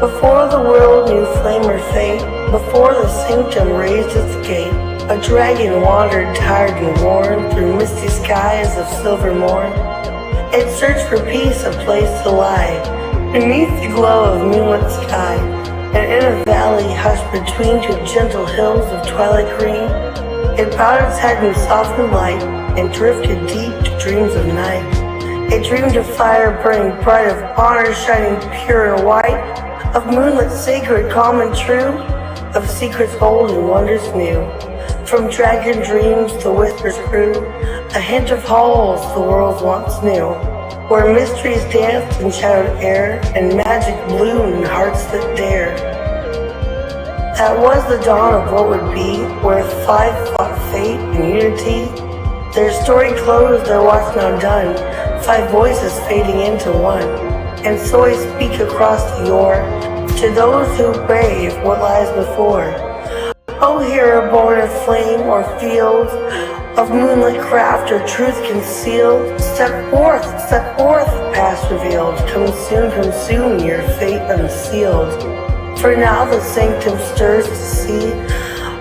Before the world knew flame or fate, before the sanctum raised its gate, a dragon wandered tired and worn through misty skies of silver morn. It searched for peace, a place to lie, beneath the glow of moonlit sky, and in a valley hushed between two gentle hills of twilight green, it bowed its head in softened light and drifted deep to dreams of night. It dreamed of fire burning bright, of honor shining pure and white, of moonlit sacred, calm and true, of secrets old and wonders new. From dragon dreams the whispers grew, a hint of halls the world once knew, where mysteries danced in shadowed air, and magic bloomed in hearts that dared. That was the dawn of what would be, where five fought fate and unity. Their story closed, their watch now done, five voices fading into one. And so I speak across the yore, to those who brave what lies before. O hero born of flame or field, of moonlit craft or truth concealed, step forth, past revealed, come soon, your fate unsealed. For now the sanctum stirs to see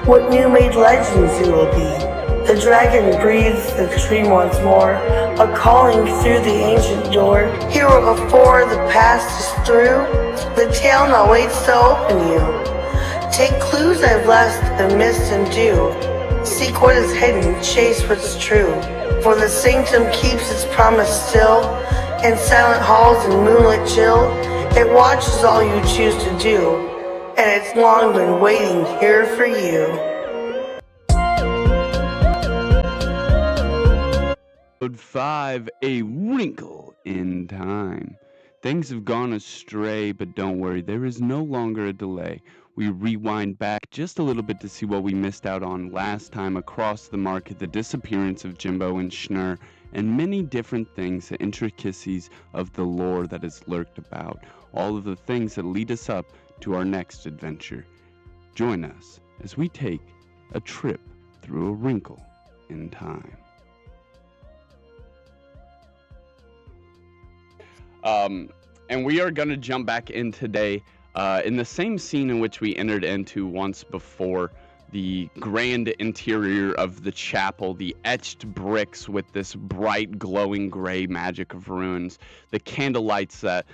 what new made legends you will be. The dragon breathes the dream once more, a calling through the ancient door. Hero before the past is through, the tale now waits to open you. Take clues I've left and missed and do. Seek what is hidden, chase what's true. For the sanctum keeps its promise still. In silent halls and moonlit chill, it watches all you choose to do. And it's long been waiting here for you. Episode 5, A Wrinkle in Time. Things have gone astray, but don't worry, there is no longer a delay. We rewind back just a little bit to see what we missed out on last time across the market, the disappearance of Jimbo and Schnurr, and many different things, the intricacies of the lore that is lurked about, all of the things that lead us up to our next adventure. Join us as we take a trip through a wrinkle in time. And we are going to jump back in today in the same scene in which we entered into once before, the grand interior of the chapel, the etched bricks with this bright glowing gray magic of runes, the candle lights that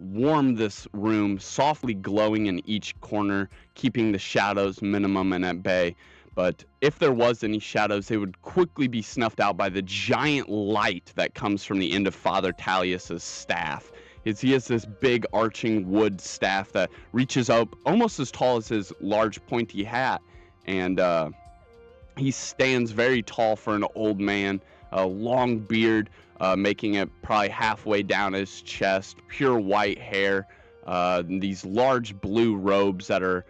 warm this room, softly glowing in each corner, keeping the shadows minimum and at bay. But if there was any shadows, they would quickly be snuffed out by the giant light that comes from the end of Father Tallius's staff. He has this big arching wood staff that reaches up almost as tall as his large pointy hat. And he stands very tall for an old man, a long beard, making it probably halfway down his chest, pure white hair, these large blue robes that are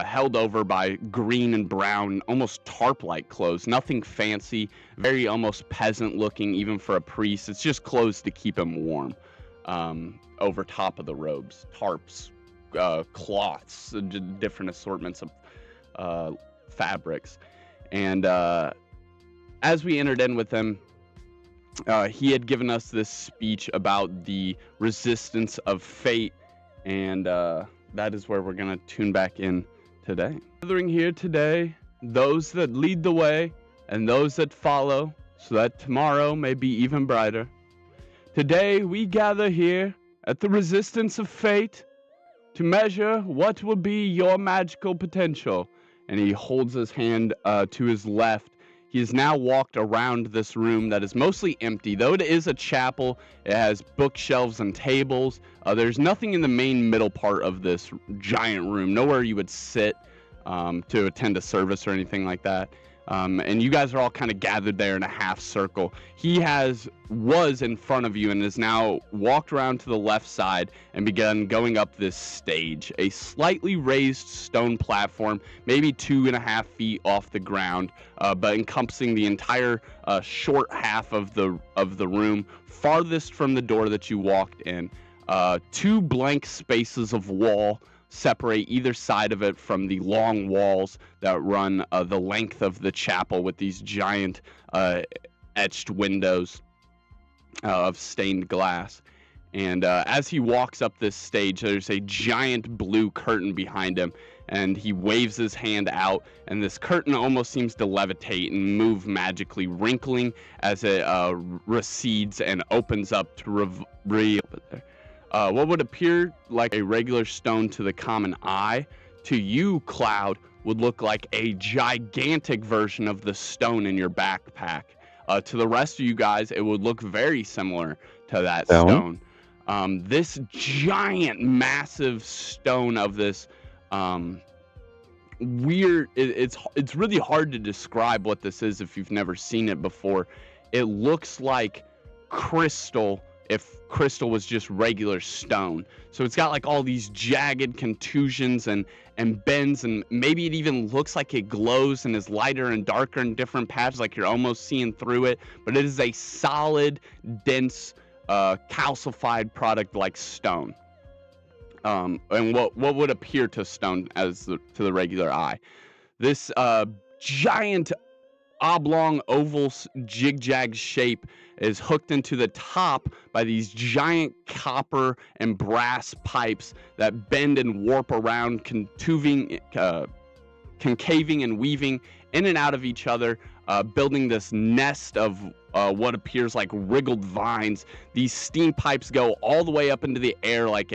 held over by green and brown, almost tarp-like clothes. Nothing fancy, very almost peasant-looking, even for a priest. It's just clothes to keep him warm over top of the robes. Tarps, cloths, different assortments of fabrics. And as we entered in with him, he had given us this speech about the resistance of fate, and that is where we're going to tune back in today. Gathering here today, those that lead the way and those that follow, so that tomorrow may be even brighter. Today we gather here at the resistance of fate to measure what will be your magical potential. And he holds his hand to his left. He has now walked around this room that is mostly empty. Though it is a chapel, it has bookshelves and tables. There's nothing in the main middle part of this giant room. Nowhere you would sit to attend a service or anything like that. And you guys are all kind of gathered there in a half circle. He was in front of you and has now walked around to the left side and begun going up this stage, a slightly raised stone platform, maybe 2.5 feet off the ground, but encompassing the entire short half of the room, farthest from the door that you walked in. 2 blank spaces of wall separate either side of it from the long walls that run the length of the chapel with these giant etched windows of stained glass. And as he walks up this stage, there's a giant blue curtain behind him, and he waves his hand out, and this curtain almost seems to levitate and move magically, wrinkling as it recedes and opens up to reopen there. What would appear like a regular stone to the common eye, to you, Cloud, would look like a gigantic version of the stone in your backpack. To the rest of you guys, it would look very similar to that stone. This giant, massive stone of this weird, it's really hard to describe what this is if you've never seen it before. It looks like crystal if crystal was just regular stone. So it's got like all these jagged contusions and bends, and maybe it even looks like it glows and is lighter and darker in different patches, like you're almost seeing through it. But it is a solid, dense, calcified product like stone. And what would appear to stone to the regular eye. This giant oblong oval jig-jag shape is hooked into the top by these giant copper and brass pipes that bend and warp around, concaving and weaving in and out of each other, building this nest of what appears like wriggled vines. These steam pipes go all the way up into the air like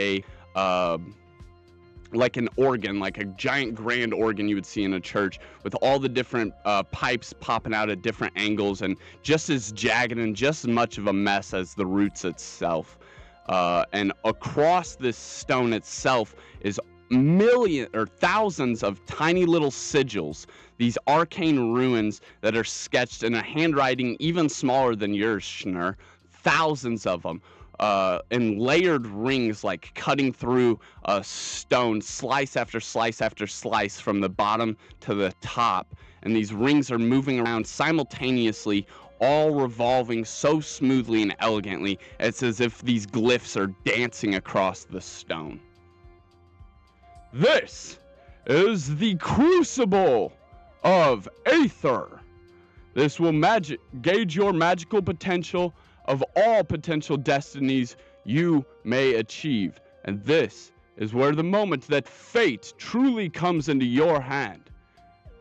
an organ, like a giant grand organ you would see in a church, with all the different pipes popping out at different angles, and just as jagged and just as much of a mess as the roots itself. And across this stone itself is thousands of tiny little sigils, these arcane runes that are sketched in a handwriting even smaller than yours, Schnur. Thousands of them. In layered rings, like cutting through a stone, slice after slice after slice from the bottom to the top. And these rings are moving around simultaneously, all revolving so smoothly and elegantly. It's as if these glyphs are dancing across the stone. This is the Crucible of Aether. This will gauge your magical potential of all potential destinies you may achieve. And this is where the moment that fate truly comes into your hand.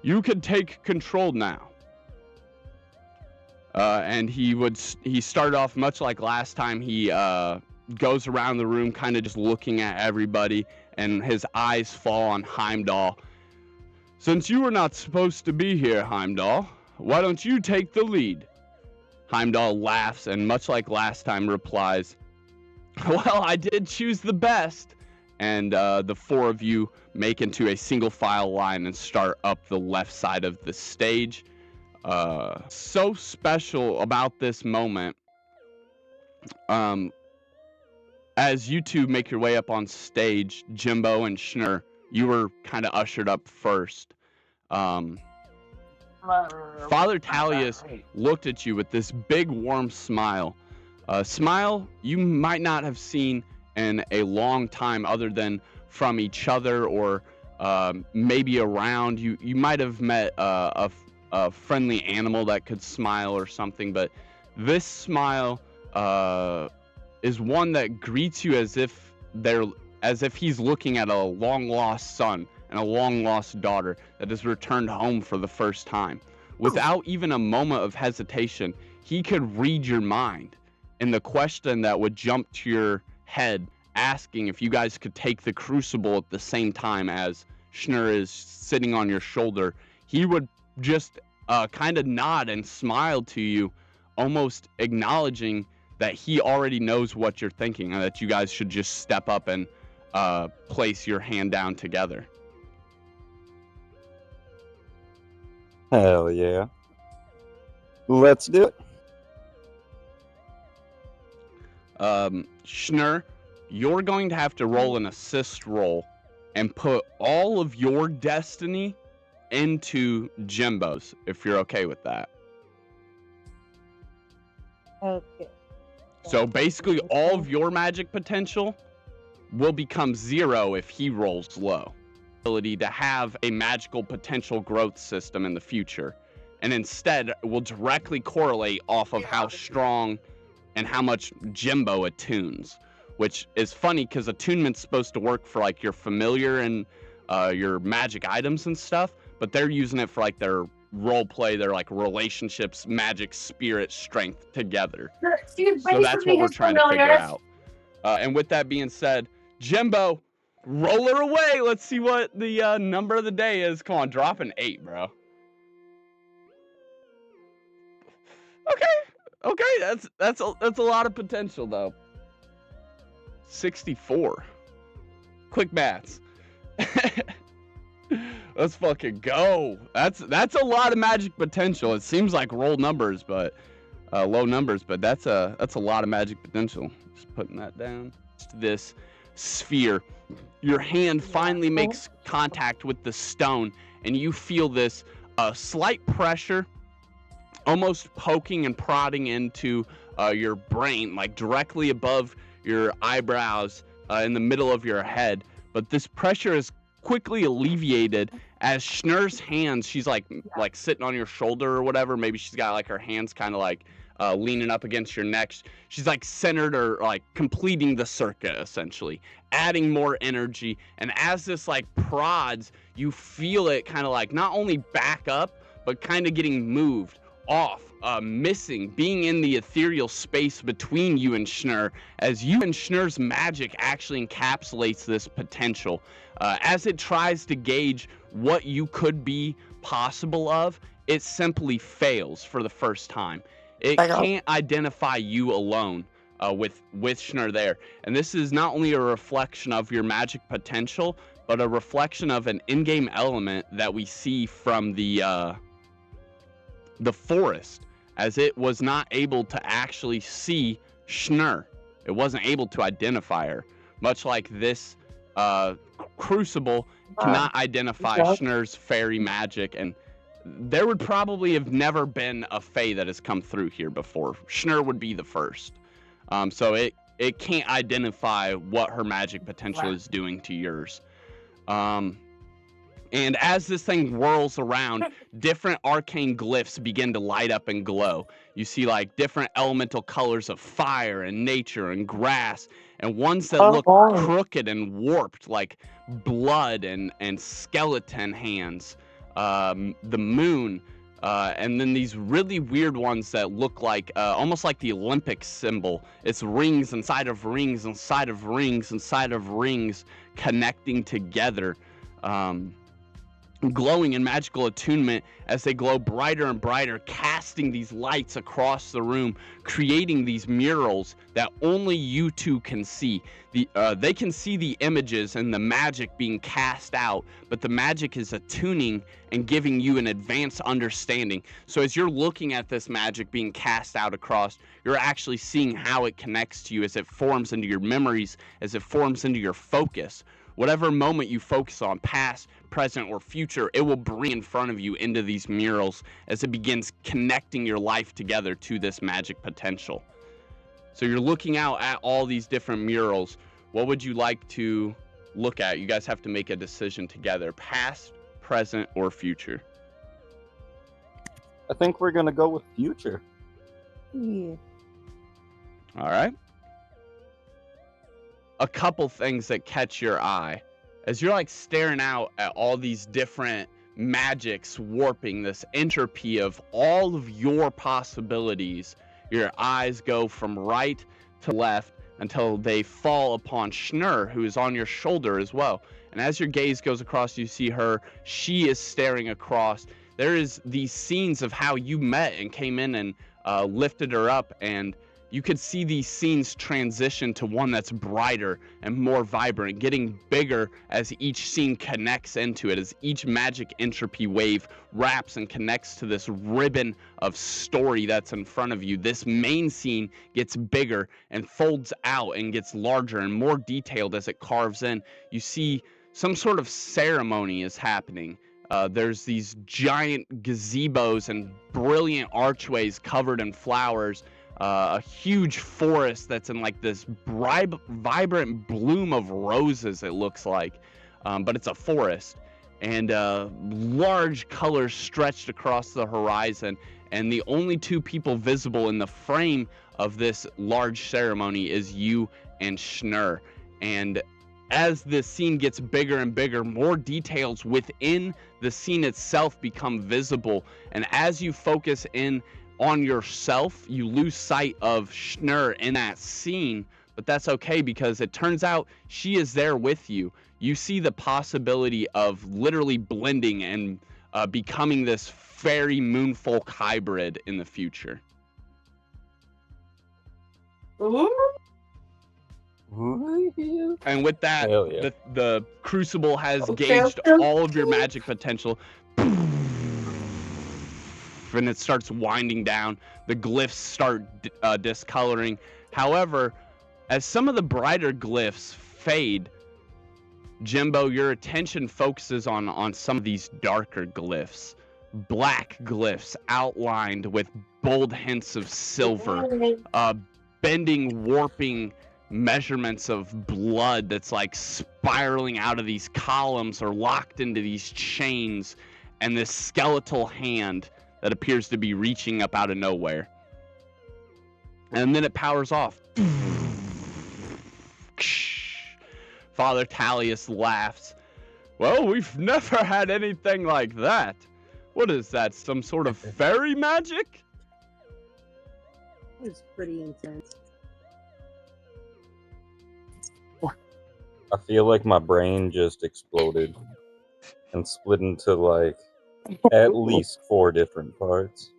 You can take control now. And he started off much like last time. He goes around the room kind of just looking at everybody, and his eyes fall on Heimdall. Since you were not supposed to be here, Heimdall, why don't you take the lead? Heimdall laughs and, much like last time, replies, well, I did choose the best. And the four of you make into a single file line and start up the left side of the stage. So special about this moment, as you two make your way up on stage, Jimbo and Schnur, you were kind of ushered up first. Father Talius looked at you with this big warm smile. A smile you might not have seen in a long time, other than from each other or maybe around. You might have met a friendly animal that could smile or something, but this smile is one that greets you as if he's looking at a long lost son and a long-lost daughter that has returned home for the first time. Without even a moment of hesitation, he could read your mind. And the question that would jump to your head, asking if you guys could take the crucible at the same time as Schnur is sitting on your shoulder, he would just kind of nod and smile to you, almost acknowledging that he already knows what you're thinking and that you guys should just step up and place your hand down together. Hell yeah. Let's do it. Schnur, you're going to have to roll an assist roll and put all of your destiny into Jimbo's, if you're okay with that. Okay. So basically all of your magic potential will become 0 if he rolls low. Ability to have a magical potential growth system in the future, and instead will directly correlate off of how strong and how much Jimbo attunes. which is funny because attunement's supposed to work for like your familiar and your magic items and stuff, but they're using it for like their role play, their like relationships, magic, spirit, strength together. So that's what we're trying to figure out. And with that being said, Jimbo, roll her away. Let's see what the number of the day is. Come on, drop an 8, bro. Okay, that's a lot of potential though. 64. Quick maths. Let's fucking go. That's a lot of magic potential. It seems like roll numbers, but low numbers, but that's a lot of magic potential. Just putting that down. This sphere. Your hand finally makes contact with the stone, and you feel this slight pressure, almost poking and prodding into your brain, like directly above your eyebrows, in the middle of your head. But this pressure is quickly alleviated as Schnur's hands, she's like sitting on your shoulder or whatever. Maybe she's got like her hands kind of like leaning up against your neck. She's like centered or like completing the circuit, essentially, adding more energy. And as this like prods, you feel it kind of like not only back up, but kind of getting moved off, missing, being in the ethereal space between you and Schnur, as you and Schnur's magic actually encapsulates this potential. As it tries to gauge what you could be possible of, it simply fails for the first time. It can't identify you alone with Schnur there. And this is not only a reflection of your magic potential, but a reflection of an in-game element that we see from the forest, as it was not able to actually see Schnur. It wasn't able to identify her, much like this crucible cannot identify Schnur's fairy magic. And there would probably have never been a fae that has come through here before. Schnur would be the first. So it can't identify what her magic potential is doing to yours. And as this thing whirls around, different arcane glyphs begin to light up and glow. You see like different elemental colors of fire and nature and grass, and ones that look crooked and warped, like blood and skeleton hands, the moon, and then these really weird ones that look like almost like the Olympic symbol. It's rings inside of rings inside of rings inside of rings connecting together. Glowing in magical attunement as they glow brighter and brighter, casting these lights across the room, creating these murals that only you two can see. They can see the images and the magic being cast out, but the magic is attuning and giving you an advanced understanding. So as you're looking at this magic being cast out across, you're actually seeing how it connects to you as it forms into your memories, as it forms into your focus. Whatever moment you focus on, past, present, or future, it will bring in front of you into these murals as it begins connecting your life together to this magic potential. So you're looking out at all these different murals. What would you like to look at? You guys have to make a decision together, past, present, or future. I think we're going to go with future. Yeah. All right. A couple things that catch your eye as you're like staring out at all these different magics warping this entropy of all of your possibilities. Your eyes go from right to left until they fall upon Schnur, who is on your shoulder as well. And as your gaze goes across, you see her. She is staring across. There is these scenes of how you met and came in and lifted her up, and you could see these scenes transition to one that's brighter and more vibrant, getting bigger as each scene connects into it, as each magic entropy wave wraps and connects to this ribbon of story that's in front of you. This main scene gets bigger and folds out and gets larger and more detailed as it carves in. You see some sort of ceremony is happening. There's these giant gazebos and brilliant archways covered in flowers. A huge forest that's in like this vibrant bloom of roses, it looks like, but it's a forest, and large colors stretched across the horizon, and the only two people visible in the frame of this large ceremony is you and Schnur. And as this scene gets bigger and bigger, more details within the scene itself become visible. And as you focus in on yourself, you lose sight of Schnur in that scene. But that's okay, because it turns out she is there with you. You see the possibility of literally blending and becoming this fairy moonfolk hybrid in the future. Ooh. And with that, yeah. the crucible has Okay, gauged okay. all of your magic potential. And it starts winding down. The glyphs start discoloring. However, as some of the brighter glyphs fade, Jimbo, your attention focuses on some of these darker glyphs. Black glyphs outlined with bold hints of silver. Bending, warping measurements of blood that's like spiraling out of these columns or locked into these chains, and this skeletal hand that appears to be reaching up out of nowhere. And then it powers off. Father Tallius laughs. Well, we've never had anything like that. What is that, some sort of fairy magic? It's pretty intense. I feel like my brain just exploded and split into like at least 4 different parts.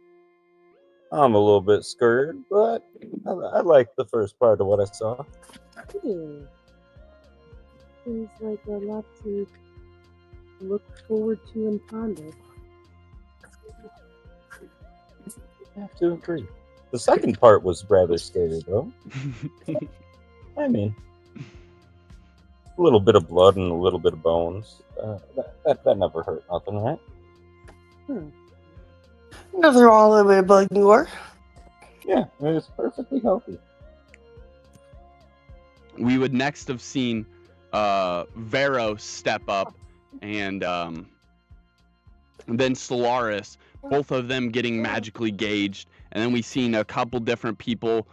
I'm a little bit scared, but I like the first part of what I saw. Yeah. Seems like a lot to look forward to and ponder. I have to agree. The second part was rather scary, though. I mean, a little bit of blood and a little bit of bones. That never hurt nothing, right? Nothing wrong with a bug you are. Yeah, it's perfectly healthy. We would next have seen Vero step up, and then Stellaris, both of them getting magically gauged. And then we've seen a couple different people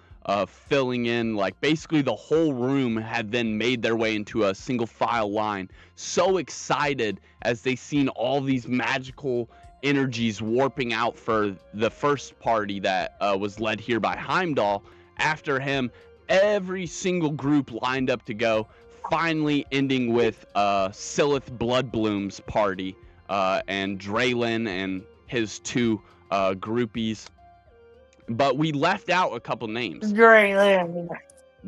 filling in. Like, basically the whole room had then made their way into a single file line. So excited as they seen all these magical energies warping out for the first party that was led here by Heimdall. After him, every single group lined up to go, finally ending with Silith Bloodbloom's party and Draylin and his 2 groupies. But we left out a couple names. Draylin.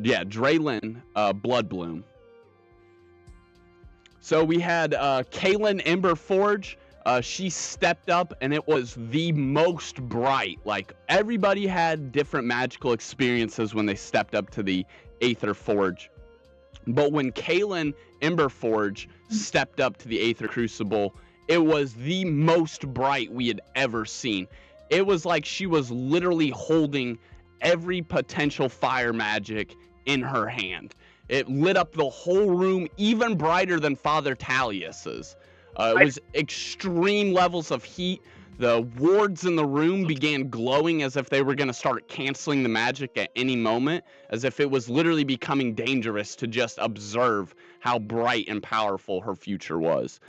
Yeah, Draylin Bloodbloom. So we had Kaylin Emberforge. She stepped up, and it was the most bright. Like, everybody had different magical experiences when they stepped up to the Aether Forge. But when Kaylin Emberforge stepped up to the Aether Crucible, it was the most bright we had ever seen. It was like she was literally holding every potential fire magic in her hand. It lit up the whole room, even brighter than Father Tallius's. It was extreme levels of heat. The wards in the room began glowing as if they were going to start canceling the magic at any moment, as if it was literally becoming dangerous to just observe how bright and powerful her future was.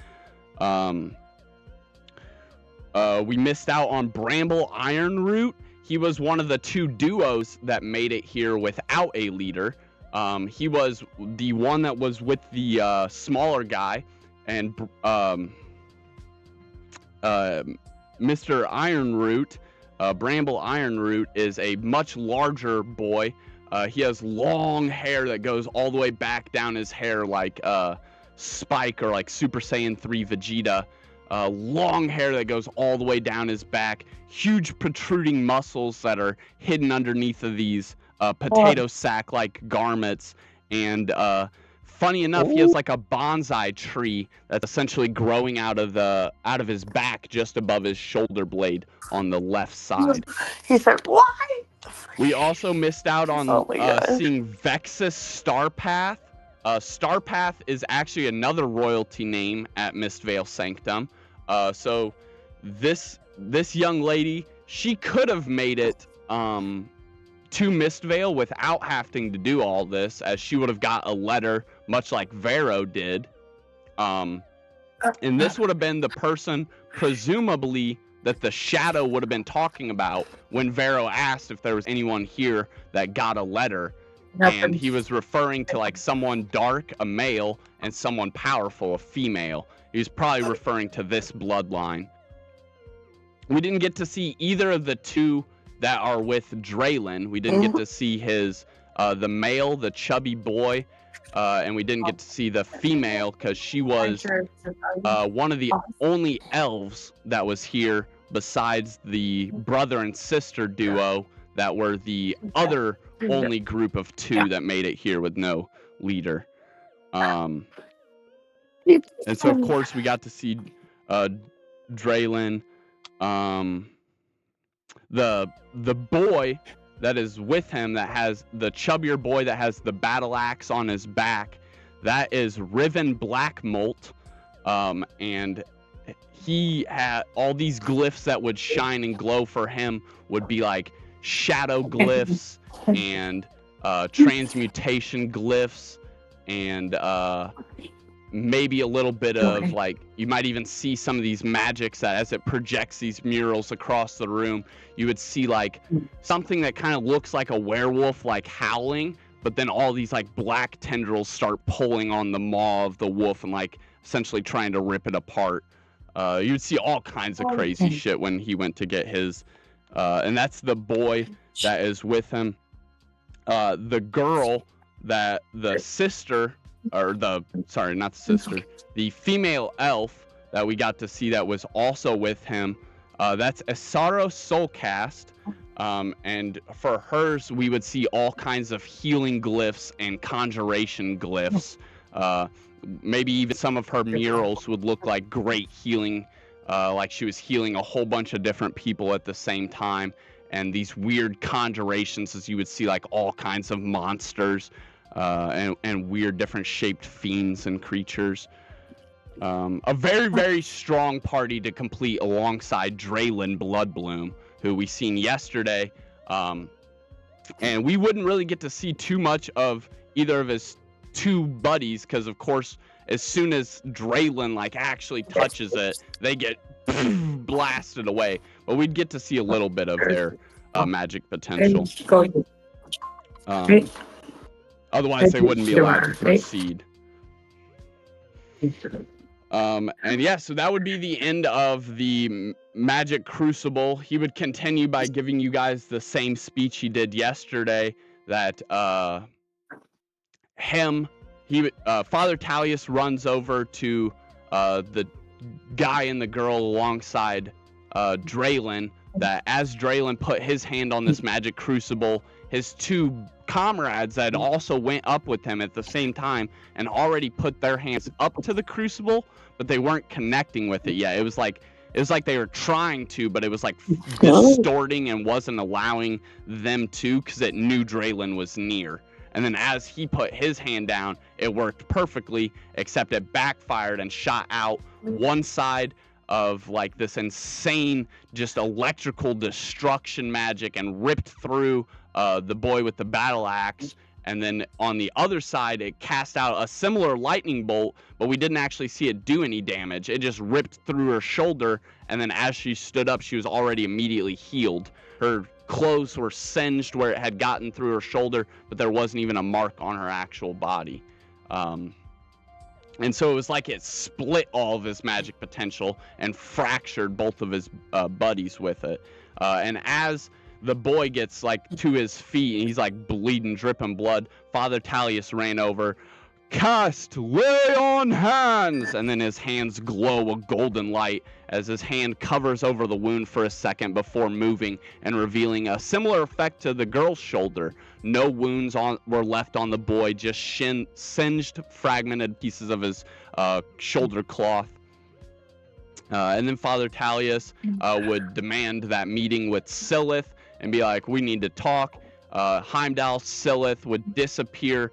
We missed out on Bramble Ironroot. He was one of the 2 duos that made it here without a leader. He was the one that was with the smaller guy, and Mr. Ironroot, Bramble Ironroot, is a much larger boy. He has long hair that goes all the way back down his hair like Spike or like Super Saiyan 3 Vegeta. Long hair that goes all the way down his back. Huge protruding muscles that are hidden underneath of these potato sack-like garments. And funny enough, he has like a bonsai tree that's essentially growing out of his back just above his shoulder blade on the left side. He said, "Why?" We also missed out on seeing Vexus Starpath. Starpath is actually another royalty name at Mistvale Sanctum. So this young lady, she could have made it to Mistvale without having to do all this, as she would have got a letter, much like Vero did. And this would have been the person, presumably, that the shadow would have been talking about when Vero asked if there was anyone here that got a letter. And he was referring to like someone dark, a male, and someone powerful, a female. He was probably referring to this bloodline. We didn't get to see either of the two that are with Draylin. We didn't get to see his, the male, the chubby boy, and we didn't get to see the female because she was one of the only elves that was here besides the brother and sister duo that were the other only group of two that made it here with no leader. And so, of course, we got to see Draylin. The boy that is with him, that has the chubbier boy that has the battle axe on his back, that is Riven Blackmolt, and he had all these glyphs that would shine and glow for him would be like shadow glyphs and transmutation glyphs and maybe a little bit of like, you might even see some of these magics that as it projects these murals across the room, you would see like something that kind of looks like a werewolf like howling, but then all these like black tendrils start pulling on the maw of the wolf and like essentially trying to rip it apart. You'd see all kinds of crazy shit when he went to get his, and that's the boy that is with him. The girl that the sister, or sorry, not the sister, the female elf that we got to see that was also with him, that's Asaro Soulcast. And for hers, we would see all kinds of healing glyphs and conjuration glyphs. Maybe even some of her murals would look like great healing, like she was healing a whole bunch of different people at the same time. And these weird conjurations, as you would see like all kinds of monsters and weird different shaped fiends and creatures. A very, very strong party to complete alongside Draylin Bloodbloom, who we seen yesterday. And we wouldn't really get to see too much of either of his two buddies, because of course, as soon as Draylin like actually touches it, they get blasted away. But we'd get to see a little bit of their magic potential. Otherwise, they wouldn't be allowed to proceed. And yeah, so that would be the end of the Magic Crucible. He would continue by giving you guys the same speech he did yesterday, that Father Tallius runs over to the guy and the girl alongside Draylin, that as Draylin put his hand on this Magic Crucible, his two comrades that also went up with him at the same time and already put their hands up to the crucible, but they weren't connecting with it yet. It was like they were trying to, but it was like distorting and wasn't allowing them to, because it knew Draylin was near. And then as he put his hand down, it worked perfectly, except it backfired and shot out one side of like this insane just electrical destruction magic and ripped through the boy with the battle axe. And then on the other side, it cast out a similar lightning bolt, but we didn't actually see it do any damage. It just ripped through her shoulder, and then as she stood up, she was already immediately healed. Her clothes were singed where it had gotten through her shoulder, but there wasn't even a mark on her actual body. And so it was like it split all of his magic potential and fractured both of his buddies with it. And as the boy gets like to his feet and he's like bleeding, dripping blood, Father Tallius ran over, cast lay on hands, and then his hands glow a golden light as his hand covers over the wound for a second before moving and revealing a similar effect to the girl's shoulder. No wounds were left on the boy, just singed, fragmented pieces of his shoulder cloth. And then Father Tallius would demand that meeting with Silith and be like, we need to talk. Heimdall Silith would disappear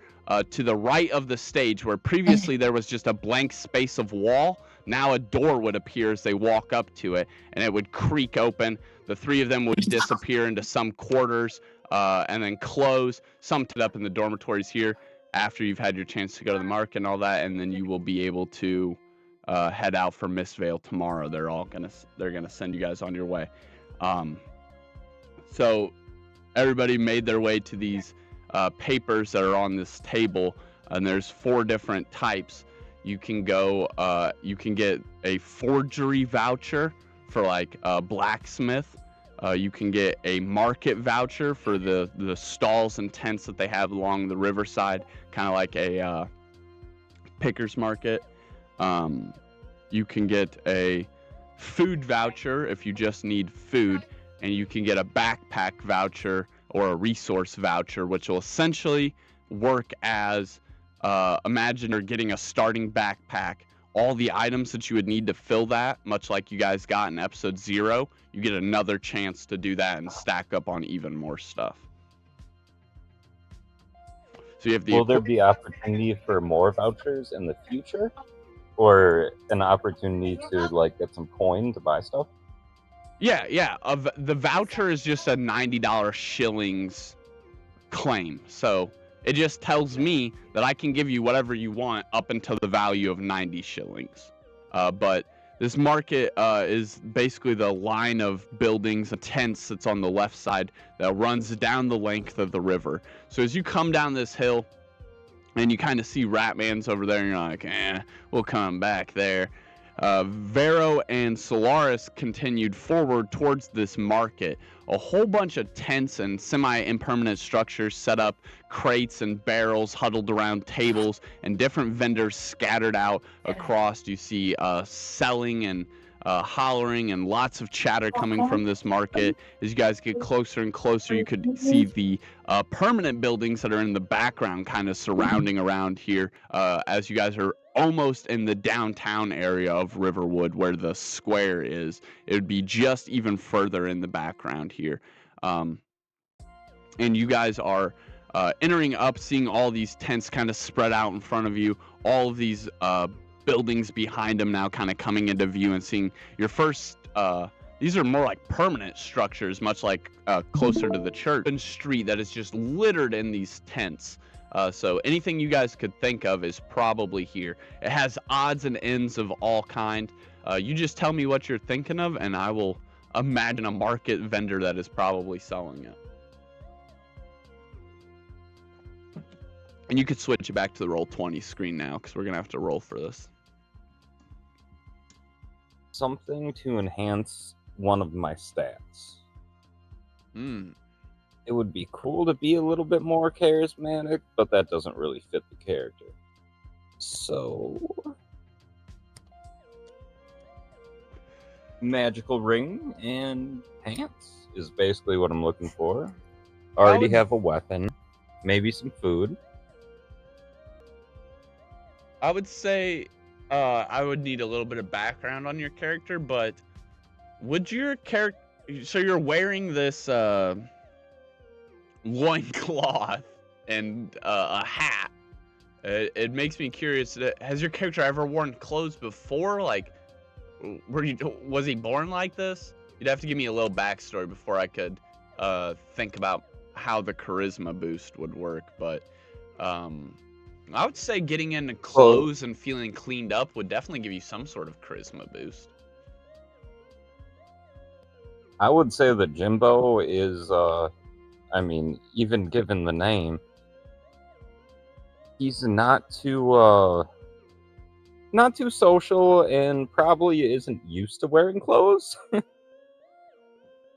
to the right of the stage, where previously there was just a blank space of wall. Now a door would appear as they walk up to it, and it would creak open. The three of them would disappear into some quarters and then clothes, summed it up in the dormitories here after you've had your chance to go to the market and all that, and then you will be able to head out for Mistvale tomorrow. They're gonna send you guys on your way. So everybody made their way to these papers that are on this table, and there's 4 different types. You can get a forgery voucher for like a blacksmith. You can get a market voucher for the stalls and tents that they have along the riverside, kind of like a picker's market. You can get a food voucher if you just need food, and you can get a backpack voucher or a resource voucher, which will essentially work as imagine you're getting a starting backpack. All the items that you would need to fill that, much like you guys got in episode 0, you get another chance to do that and stack up on even more stuff. So you have Will there be opportunity for more vouchers in the future? Or an opportunity to like get some coin to buy stuff? Yeah. The voucher is just a $90 shillings claim. So it just tells me that I can give you whatever you want up until the value of 90 shillings. But this market is basically the line of buildings and tents that's on the left side that runs down the length of the river. So as you come down this hill and you kind of see Ratman's over there, and you're like, we'll come back there. Vero and Solaris continued forward towards this market. A whole bunch of tents and semi-impermanent structures set up, crates and barrels huddled around tables, and different vendors scattered out across. You see selling and hollering and lots of chatter coming from this market. As you guys get closer and closer, you could see the permanent buildings that are in the background kind of surrounding around here as you guys are almost in the downtown area of Riverwood where the square is. It would be just even further in the background here. And you guys are entering up, seeing all these tents kind of spread out in front of you, all of these buildings behind them now kind of coming into view, and seeing your first these are more like permanent structures, much like closer to the church and street that is just littered in these tents. So anything you guys could think of is probably here. It has odds and ends of all kind. You just tell me what you're thinking of, and I will imagine a market vendor that is probably selling it. And you could switch it back to the Roll20 screen now, because we're going to have to roll for this. Something to enhance one of my stats. It would be cool to be a little bit more charismatic, but that doesn't really fit the character. So... magical ring and pants is basically what I'm looking for. Already have a weapon. Maybe some food. I would say I would need a little bit of background on your character, but would your character... So you're wearing this loincloth and a hat. It makes me curious. Has your character ever worn clothes before? Like, was he born like this? You'd have to give me a little backstory before I could think about how the charisma boost would work. But I would say getting into clothes and feeling cleaned up would definitely give you some sort of charisma boost. I would say that Jimbo is, I mean, even given the name, he's not too social and probably isn't used to wearing clothes.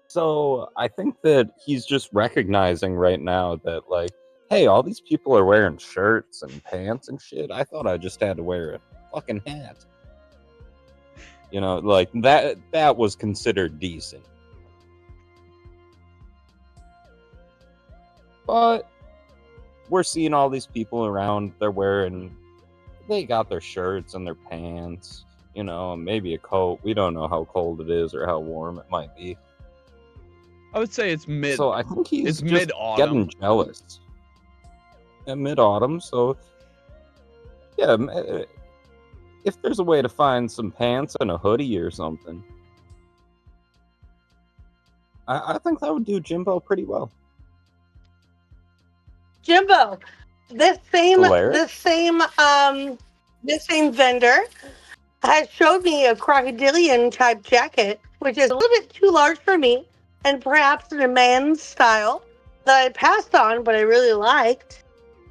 So I think that he's just recognizing right now that, like, hey, all these people are wearing shirts and pants and shit. I thought I just had to wear a fucking hat. You know, like, that was considered decent. But we're seeing all these people around. They got their shirts and their pants, you know, maybe a coat. We don't know how cold it is or how warm it might be. I would say it's mid. So I think he's it's just mid-autumn. getting jealous. Yeah, mid-autumn. So yeah, if there's a way to find some pants and a hoodie or something, I think that would do Jimbo pretty well. Jimbo, this same Hilarious. this same vendor has showed me a crocodilian type jacket, which is a little bit too large for me, and perhaps in a man's style that I passed on, but I really liked.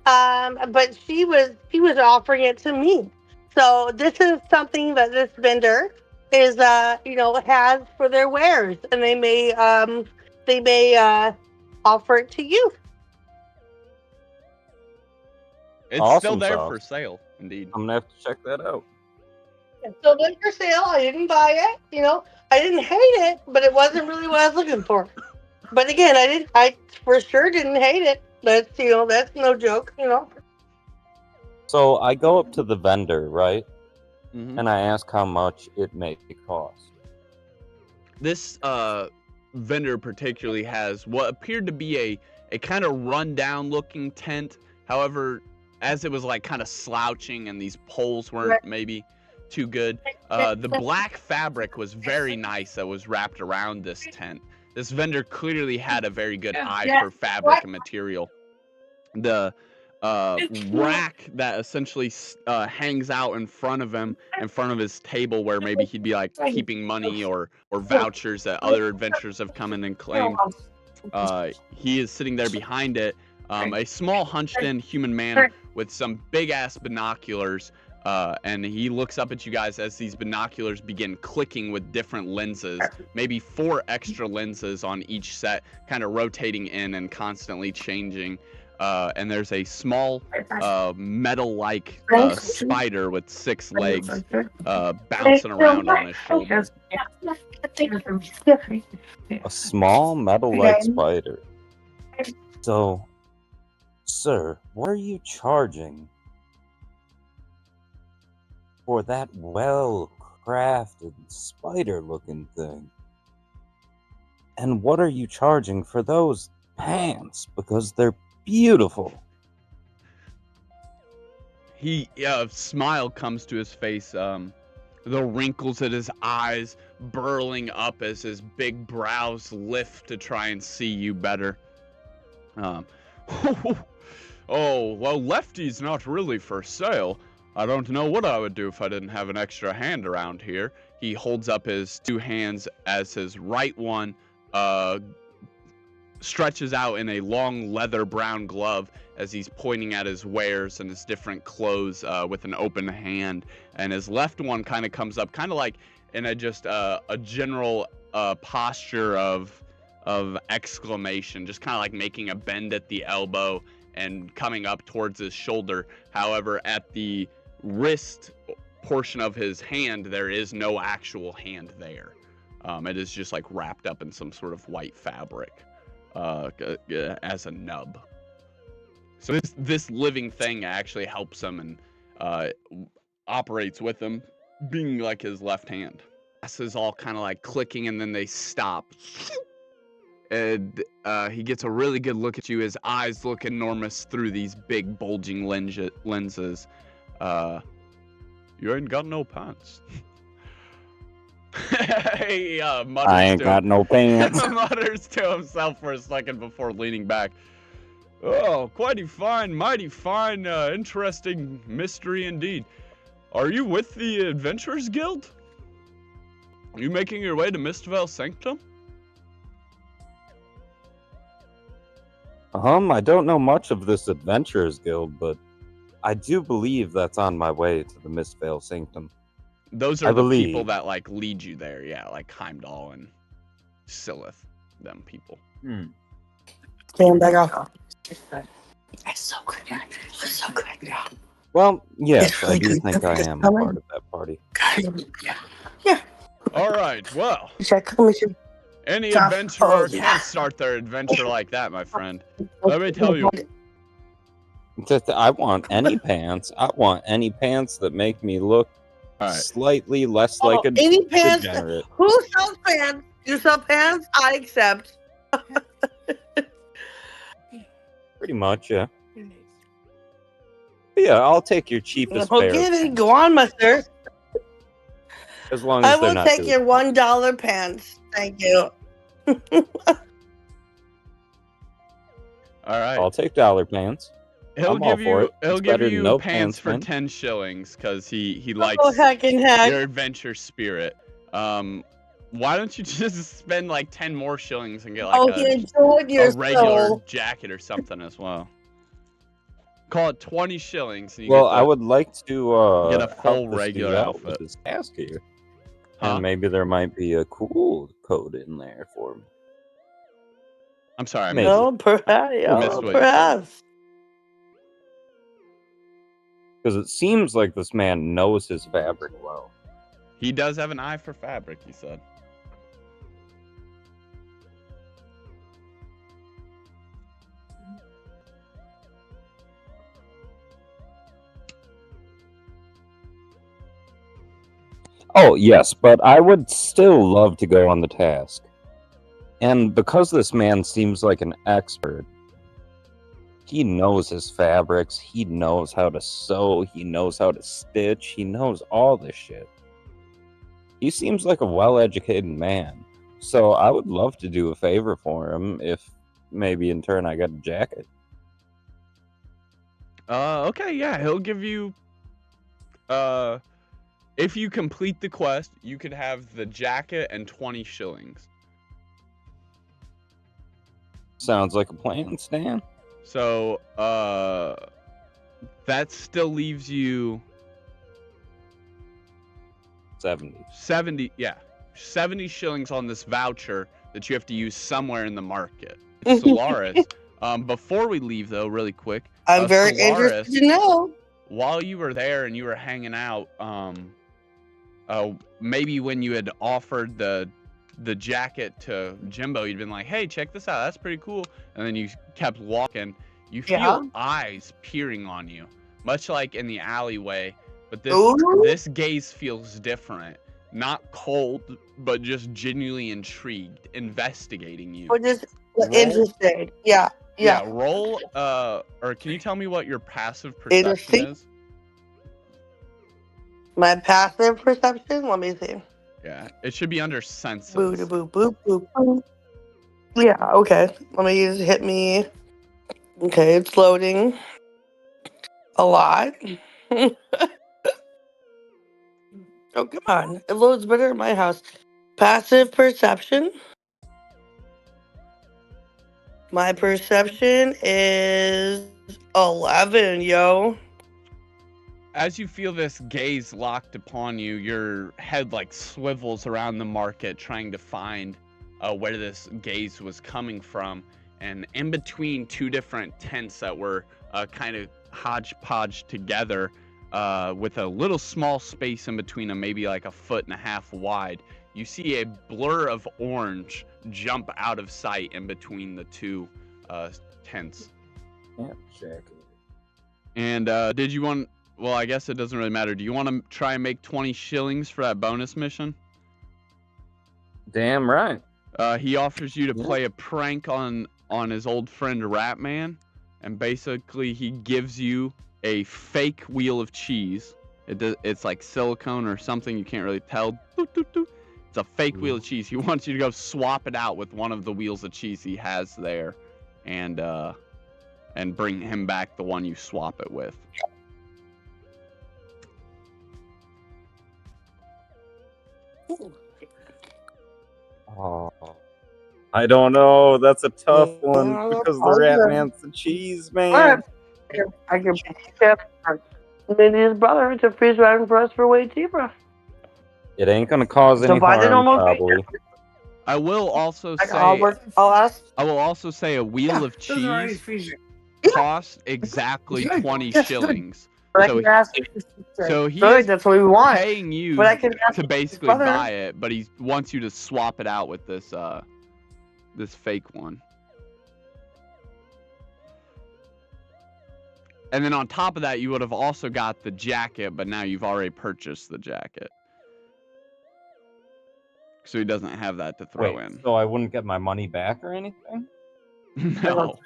But she was offering it to me. So this is something that this vendor is has for their wares, and they may offer it to you. It's still Awesome there sauce. for sale, indeed. I'm gonna have to check that out. So there's for sale. I didn't buy it. I didn't hate it, but it wasn't really what I was looking for. But again, I for sure didn't hate it. That's no joke. So I go up to the vendor, right? Mhm. And I ask how much it may cost. This vendor particularly has what appeared to be a kind of rundown looking tent. However, as it was like kind of slouching and these poles weren't maybe too good, the black fabric was very nice that was wrapped around this tent. This vendor clearly had a very good eye for fabric and material. The rack that essentially hangs out in front of him, in front of his table, where maybe he'd be like keeping money or vouchers that other adventurers have come in and claimed. He is sitting there behind it, a small hunched-in human man with some big-ass binoculars, and he looks up at you guys as these binoculars begin clicking with different lenses, maybe 4 extra lenses on each set, kind of rotating in and constantly changing. And there's a small metal-like spider with 6 legs bouncing around on his shoulder. A small metal-like spider. So, sir, what are you charging for that well-crafted spider-looking thing? And what are you charging for those pants? Because they're beautiful. A smile comes to his face, the wrinkles at his eyes burling up as his big brows lift to try and see you better. Oh, well, Lefty's not really for sale. I don't know what I would do if I didn't have an extra hand around here. He holds up his 2 hands as his right one stretches out in a long leather brown glove as he's pointing at his wares and his different clothes with an open hand, and his left one kind of comes up kind of like in a general posture of exclamation, just kind of like making a bend at the elbow and coming up towards his shoulder. However, at the wrist portion of his hand, there is no actual hand there. It is just like wrapped up in some sort of white fabric as a nub. So this living thing actually helps him and operates with him, being like his left hand. This is all kind of like clicking, and then they stop. And he gets a really good look at you. His eyes look enormous through these big bulging lenses. You ain't got no pants. He mutters I ain't got no pants. mutters to himself for a second before leaning back. Oh, quite fine, mighty fine, interesting mystery indeed. Are you with the Adventurers Guild? Are you making your way to Mistvale Sanctum? I don't know much of this Adventurers Guild, but I do believe that's on my way to the Mistvale Sanctum. Those are the people that like lead you there, yeah, like Heimdall and Silith, them people. Stand back off. That's so good. That's so good. Well, yes, really I do good. think I am a part of that party. Yeah. All right, well, any Tough. adventurer Oh, yeah. can't start their adventure like that, my friend. Let me tell you. I want any pants. I want any pants that make me look slightly less like a any pants. degenerate. Who sells pants? You sell pants? I accept. Pretty much, yeah. But yeah, I'll take your cheapest pair. Okay, go on, mister. As long as I they're will not take too your $1 pants. Thank you. All right. I'll take dollar pants. He'll I'm all give for you it. he'll It's give better than you no pants for man. 10 shillings because he Oh, likes heck and heck. your adventure spirit. Why don't you just spend like 10 more shillings and get like Oh, you enjoyed a regular yourself. jacket or something as well? Call it 20 shillings and you Well, get I would like to get a full help this regular dude out outfit. with his task here. Huh? And maybe there might be a cool code in there for me. I'm sorry, I Maybe. missed, No, perhaps. I missed what you said. Perhaps. Because it seems like this man knows his fabric well. He does have an eye for fabric, he said. Oh, yes, but I would still love to go on the task. And because this man seems like an expert, he knows his fabrics, he knows how to sew, he knows how to stitch, he knows all this shit. He seems like a well-educated man. So I would love to do a favor for him if maybe in turn I got a jacket. Okay, yeah, he'll give you if you complete the quest, you could have the jacket and 20 shillings. Sounds like a plan, Stan. So, that still leaves you 70. 70 shillings on this voucher that you have to use somewhere in the market. Solaris, before we leave though, really quick, I'm very Solaris, interested to know. while you were there and you were hanging out, maybe when you had offered the jacket to Jimbo, you'd been like, "Hey, check this out. That's pretty cool." And then you kept walking. You feel Yeah. eyes peering on you, much like in the alleyway. But Ooh. this gaze feels different. Not cold, but just genuinely intrigued, investigating you. Or just Roll. interested. Yeah. Roll. Or can you tell me what your passive perception Interesting. is? My passive perception? Let me see. Yeah, it should be under senses. Boo da boo boop boop boop. Yeah, okay. Let me just hit me. Okay, it's loading. A lot. Oh, come on. It loads better in my house. Passive perception. My perception is 11, yo. As you feel this gaze locked upon you, your head like swivels around the market trying to find where this gaze was coming from. And in between two different tents that were kind of hodgepodge together with a little small space in between them, maybe like 1.5 feet wide, you see a blur of orange jump out of sight in between the two tents. Yeah, jacket. And did you want... Well, I guess it doesn't really matter. Do you want to try and make 20 shillings for that bonus mission? Damn right. He offers you to play a prank on his old friend Ratman, and basically he gives you a fake wheel of cheese. It's like silicone or something, you can't really tell. It's a fake wheel of cheese. He wants you to go swap it out with one of the wheels of cheese he has there, and bring him back the one you swap it with. Oh, I don't know. That's a tough one because the rat man's the cheese man. I can maybe his brother to freeze riding for us for way cheaper. It ain't gonna cause any buy the harm, normal probably. I will also say I'll ask. I will also say a wheel of cheese costs exactly 20 shillings. But I can ask. So he Good, is that's what we want. paying you But I can ask to basically brother. buy it, but he wants you to swap it out with this this fake one. And then on top of that, you would have also got the jacket, but now you've already purchased the jacket. So he doesn't have that to throw in. So I wouldn't get my money back or anything? No.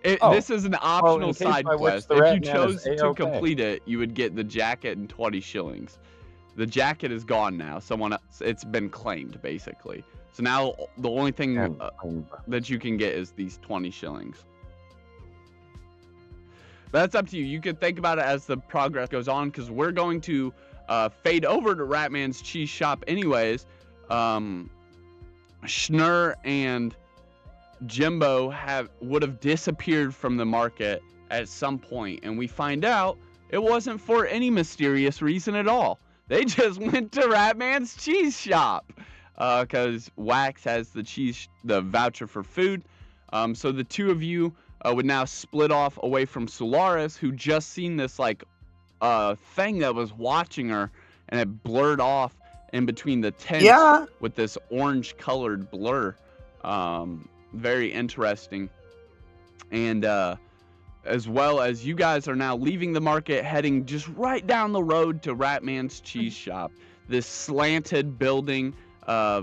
This is an optional side quest. If you chose to complete it, you would get the jacket and 20 shillings. The jacket is gone now. It's been claimed, basically. So now the only thing And that you can get is these 20 shillings. That's up to you. You can think about it as the progress goes on, because we're going to fade over to Ratman's cheese shop anyways. Schnurr and Jimbo would have disappeared from the market at some point, and we find out it wasn't for any mysterious reason at all. They just went to Ratman's cheese shop because Wax has the voucher for food. So the two of you would now split off away from Solaris, who just seen this like thing that was watching her, and it blurred off in between the tents with this orange colored blur. Very interesting. And as well as you guys are now leaving the market, heading just right down the road to Ratman's cheese shop. This slanted building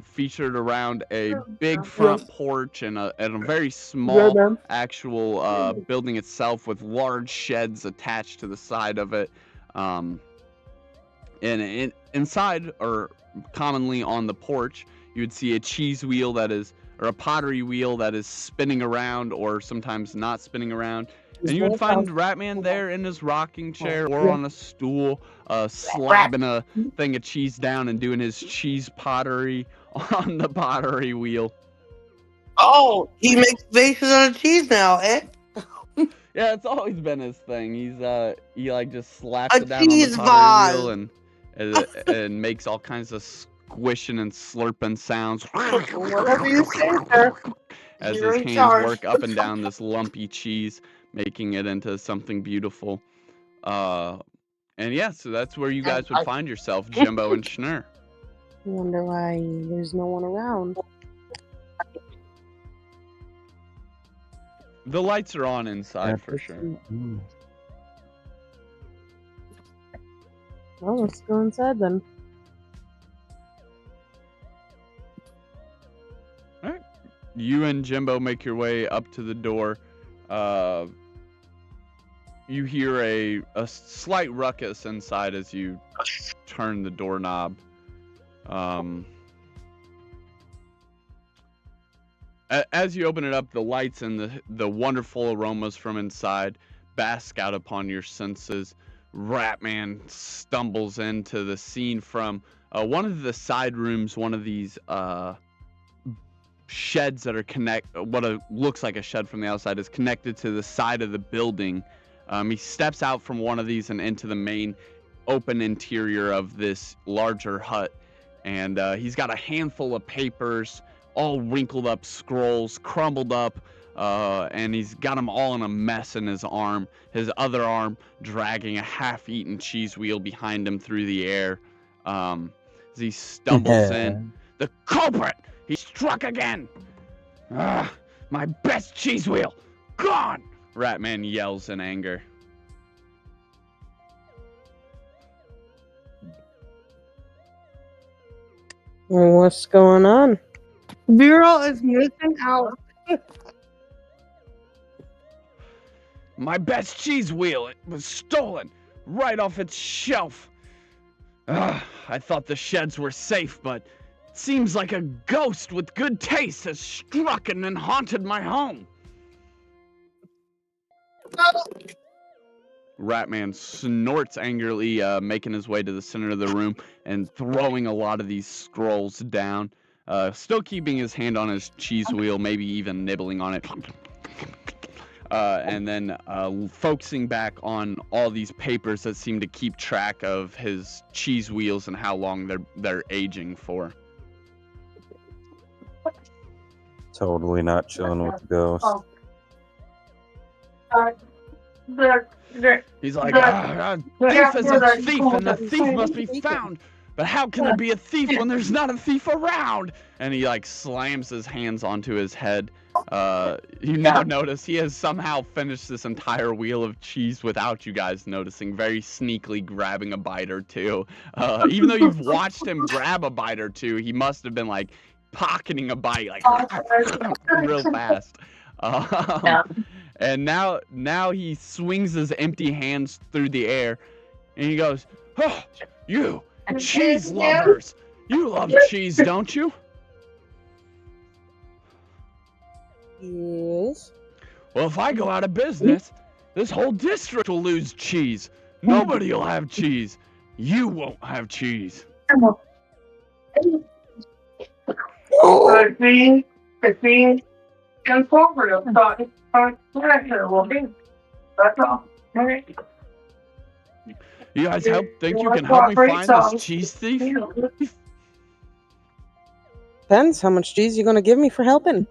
featured around a big front porch and a very small actual building itself with large sheds attached to the side of it. And inside, or commonly on the porch, you would see a cheese wheel or a pottery wheel that is spinning around, or sometimes not spinning around. And you would find Ratman there in his rocking chair or on a stool, slapping a thing of cheese down and doing his cheese pottery on the pottery wheel. Oh, he makes faces on cheese now, eh? Yeah, it's always been his thing. He like just slaps A it down on the cheese pottery vase. wheel and makes all kinds of squishing and slurping sounds. Whatever you say, sir. As You're his in hands charge. work up and down this lumpy cheese, making it into something beautiful. And yeah, so that's where you guys would find yourself, Jimbo and Schnurr. I wonder why there's no one around. The lights are on inside for sure. Well, let's go inside then. All right. You and Jimbo make your way up to the door. You hear a slight ruckus inside as you turn the doorknob. As you open it up, the lights and the wonderful aromas from inside bask out upon your senses. Ratman stumbles into the scene from one of the side rooms, one of these sheds that are what looks like a shed from the outside is connected to the side of the building. He steps out from one of these and into the main open interior of this larger hut, and he's got a handful of papers, all wrinkled up scrolls, crumbled up, and he's got them all in a mess in his arm, his other arm dragging a half-eaten cheese wheel behind him through the air. As he stumbles in, the culprit! He struck again! My best cheese wheel! Gone! Ratman yells in anger. What's going on? Bureau is missing out. My best cheese wheel, it was stolen right off its shelf. I thought the sheds were safe, but it seems like a ghost with good taste has struck and haunted my home. Ratman snorts angrily, making his way to the center of the room and throwing a lot of these scrolls down. Still keeping his hand on his cheese wheel, maybe even nibbling on it. And then focusing back on all these papers that seem to keep track of his cheese wheels and how long they're aging for. Totally not chilling with the ghost. He's like, a thief is a thief, and the thief must be found. But how can there be a thief when there's not a thief around? And he like slams his hands onto his head. You now notice he has somehow finished this entire wheel of cheese without you guys noticing, very sneakily grabbing a bite or two. Even though you've watched him grab a bite or two, he must have been like pocketing a bite like real fast. And now he swings his empty hands through the air, and he goes, "Oh, you cheese lovers! You love cheese, don't you?" Yes. Well, if I go out of business, this whole district will lose cheese. Nobody will have cheese. You won't have cheese. It's being conservative. That's all. You guys think you can help me find this cheese thief? Depends how much cheese you're gonna give me for helping.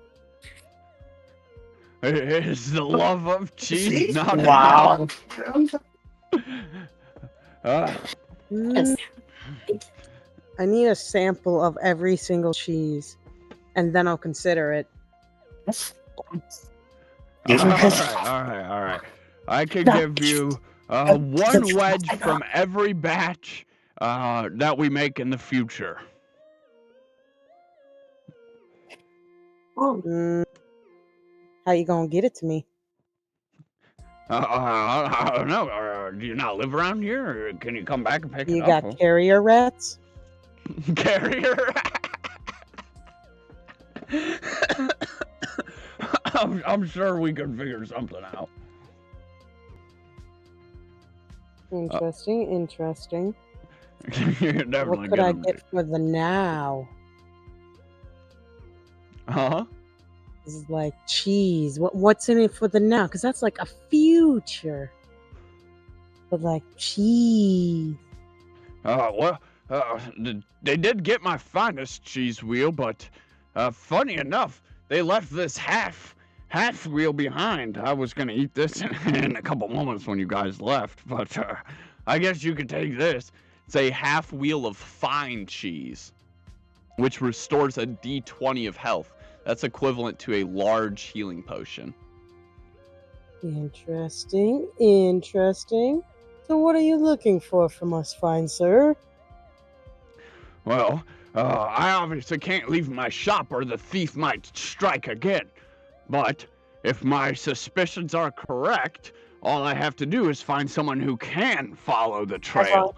Is the love of cheese not Wow. enough? I need a sample of every single cheese, and then I'll consider it. All right. I can give you one wedge from every batch that we make in the future. How you gonna get it to me? I don't know. Do you not live around here? Or can you come back and pick You it up? got carrier rats? Carrier? I'm sure we could figure something out. Interesting. You're definitely What could I get for the now? Huh? This is like cheese. What's in it for the now? Because that's like a future. But like cheese. Well, they did get my finest cheese wheel, but funny enough, they left this half wheel behind. I was gonna eat this in a couple moments when you guys left, but I guess you could take this. It's a half wheel of fine cheese, which restores a D20 of health. That's equivalent to a large healing potion. Interesting. So what are you looking for from us, fine sir? Well, I obviously can't leave my shop or the thief might strike again. But if my suspicions are correct, all I have to do is find someone who can follow the trail.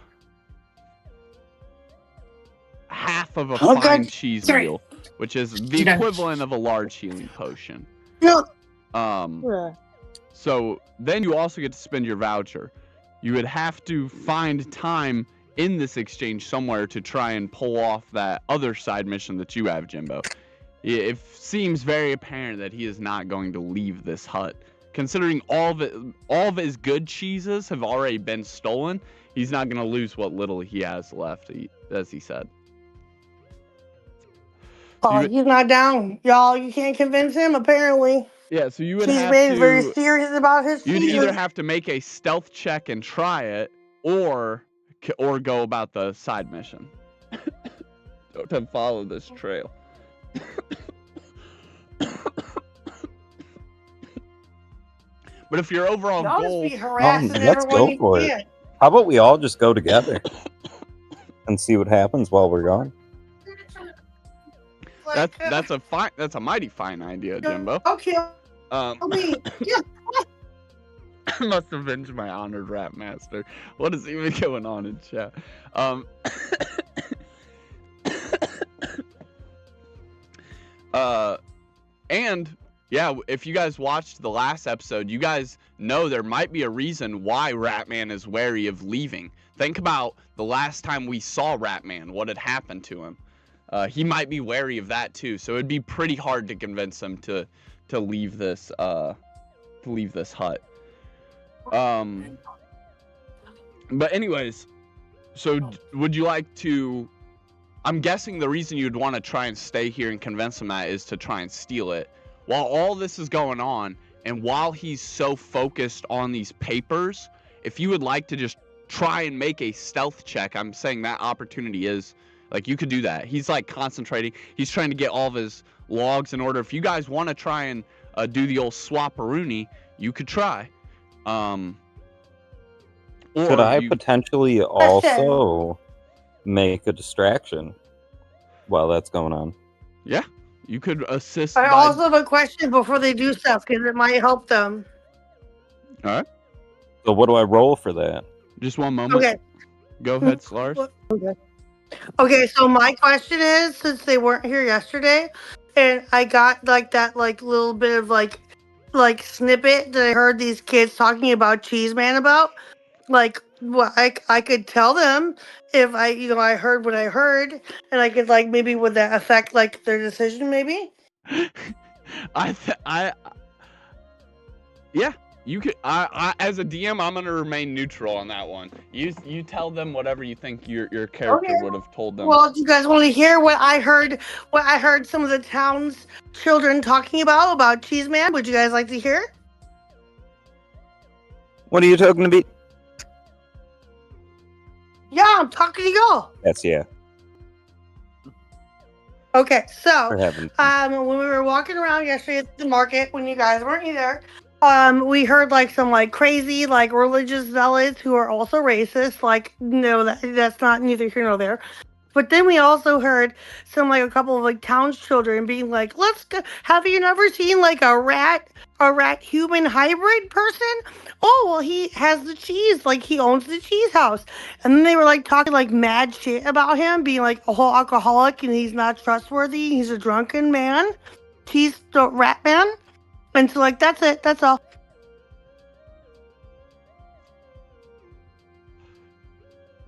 Half of a fine cheese wheel, which is the equivalent of a large healing potion. So then you also get to spend your voucher. You would have to find time in this exchange somewhere to try and pull off that other side mission that you have, Jimbo. It seems very apparent that he is not going to leave this hut. Considering all of his good cheeses have already been stolen, he's not going to lose what little he has left, as he said. He's not down, y'all. You can't convince him, apparently. Yeah, so you would He's have been to... very serious about his You'd cheeses. either have to make a stealth check and try it, or go about the side mission. To follow this trail. But if your overall Y'all goal... just be harassing let's go for it. How about we all just go together and see what happens while we're gone? That's a mighty fine idea, Jimbo. Okay. I must avenge my honored rap master. What is even going on in chat? And yeah, if you guys watched the last episode, you guys know there might be a reason why Ratman is wary of leaving. Think about the last time we saw Ratman, what had happened to him. He might be wary of that too, so it'd be pretty hard to convince him to leave this hut. But anyways, so would you like to... I'm guessing the reason you'd want to try and stay here and convince him that is to try and steal it. While all this is going on, and while he's so focused on these papers, if you would like to just try and make a stealth check, I'm saying that opportunity is... Like, you could do that. He's, like, concentrating. He's trying to get all of his logs in order. If you guys want to try and do the old swap-a-rooney, you could try. Could I potentially also make a distraction while that's going on? Yeah, you could assist. I also have a question before they do stuff, because it might help them. All right. So what do I roll for that? Just one moment. Okay. Go ahead, Slars. Okay, so my question is, since they weren't here yesterday, and I got like that like little bit of like snippet that I heard these kids talking about Cheese Man about. Like what I could tell them if I heard what I heard, and I could like maybe would that affect like their decision maybe? I yeah, you could. I as a DM, I'm gonna remain neutral on that one. You tell them whatever you think your character Okay. would have told them. Well, do you guys want to hear what I heard? What I heard some of the town's children talking about Cheese Man? Would you guys like to hear? What are you talking about? Yeah, I'm talking to y'all. Yes, yeah. Okay, so For heaven's when we were walking around yesterday at the market when you guys weren't either, we heard like some like crazy like religious zealots who are also racist. Like, no, that's not neither here nor there. But then we also heard some like a couple of like town's children being like, "Let's go. Have you never seen like a rat human hybrid person? Oh, well, he has the cheese. Like he owns the cheese house." And then they were like talking like mad shit about him being like a whole alcoholic and he's not trustworthy. He's a drunken man. He's the rat man. And so like that's it. That's all.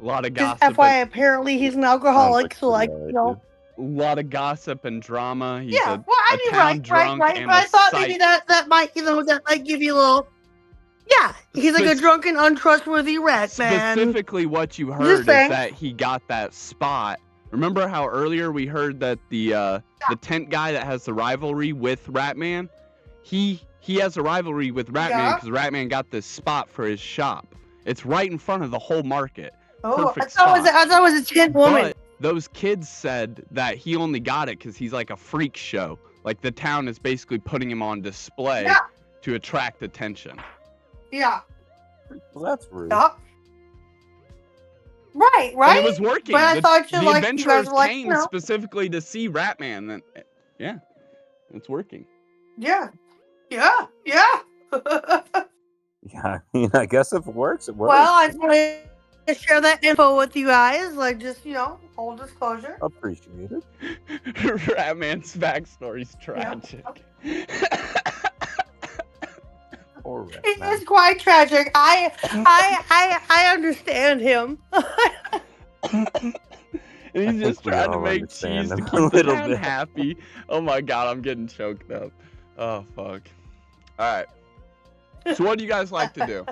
A lot of Just gossip. FYI, apparently he's an alcoholic. So like pretty you know. A lot of gossip and drama. He's Yeah, a, well, I a mean, town right. drunk But and I a thought psych. maybe that might that might give you a little. Yeah, he's like a drunken, untrustworthy rat, man. Specifically, what you Just heard is saying. that he got that spot. Remember how earlier we heard that the tent guy that has the rivalry with Ratman, he has a rivalry with Ratman Yeah. because Ratman got this spot for his shop. It's right in front of the whole market. Oh, Perfect I thought it was a tent woman. But those kids said that he only got it because he's like a freak show. Like the town is basically putting him on display Yeah. to attract attention. Yeah. Well, that's rude. Yeah. Right. And it was working. But I thought the you adventurers guys were like, came specifically to see Ratman. And, yeah, it's working. Yeah. Yeah. Yeah. Yeah, I mean, I guess if it works, it works. Well, I just wanted to share that info with you guys, like just full disclosure. Appreciate it. Ratman's backstory's tragic. Poor It Ratman. is quite tragic. I understand him. And he's think just we trying to all make understand cheese to him a keep the little town bit. happy. Oh my god, I'm getting choked up. Oh fuck. Alright. So what do you guys like to do?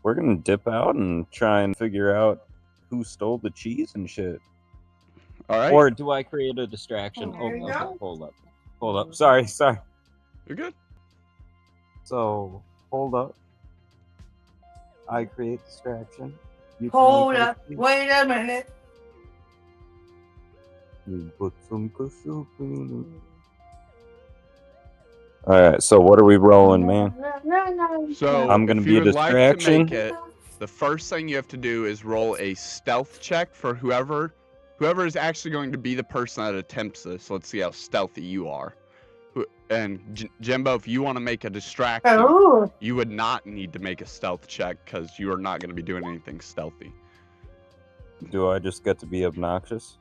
We're gonna dip out and try and figure out who stole the cheese and shit. Alright. Or do I create a distraction? There you go. Hold up. Sorry. You're good. So, hold up. I create distraction. You Hold tell me up. first. Wait a minute. You put some soup in it. Alright, so what are we rolling, man? So I'm gonna if be you a would like to distraction. make it, the first thing you have to do is roll a stealth check for whoever is actually going to be the person that attempts this. Let's see how stealthy you are. And Jimbo, if you want to make a distraction, Oh. you would not need to make a stealth check because you are not going to be doing anything stealthy. Do I just get to be obnoxious?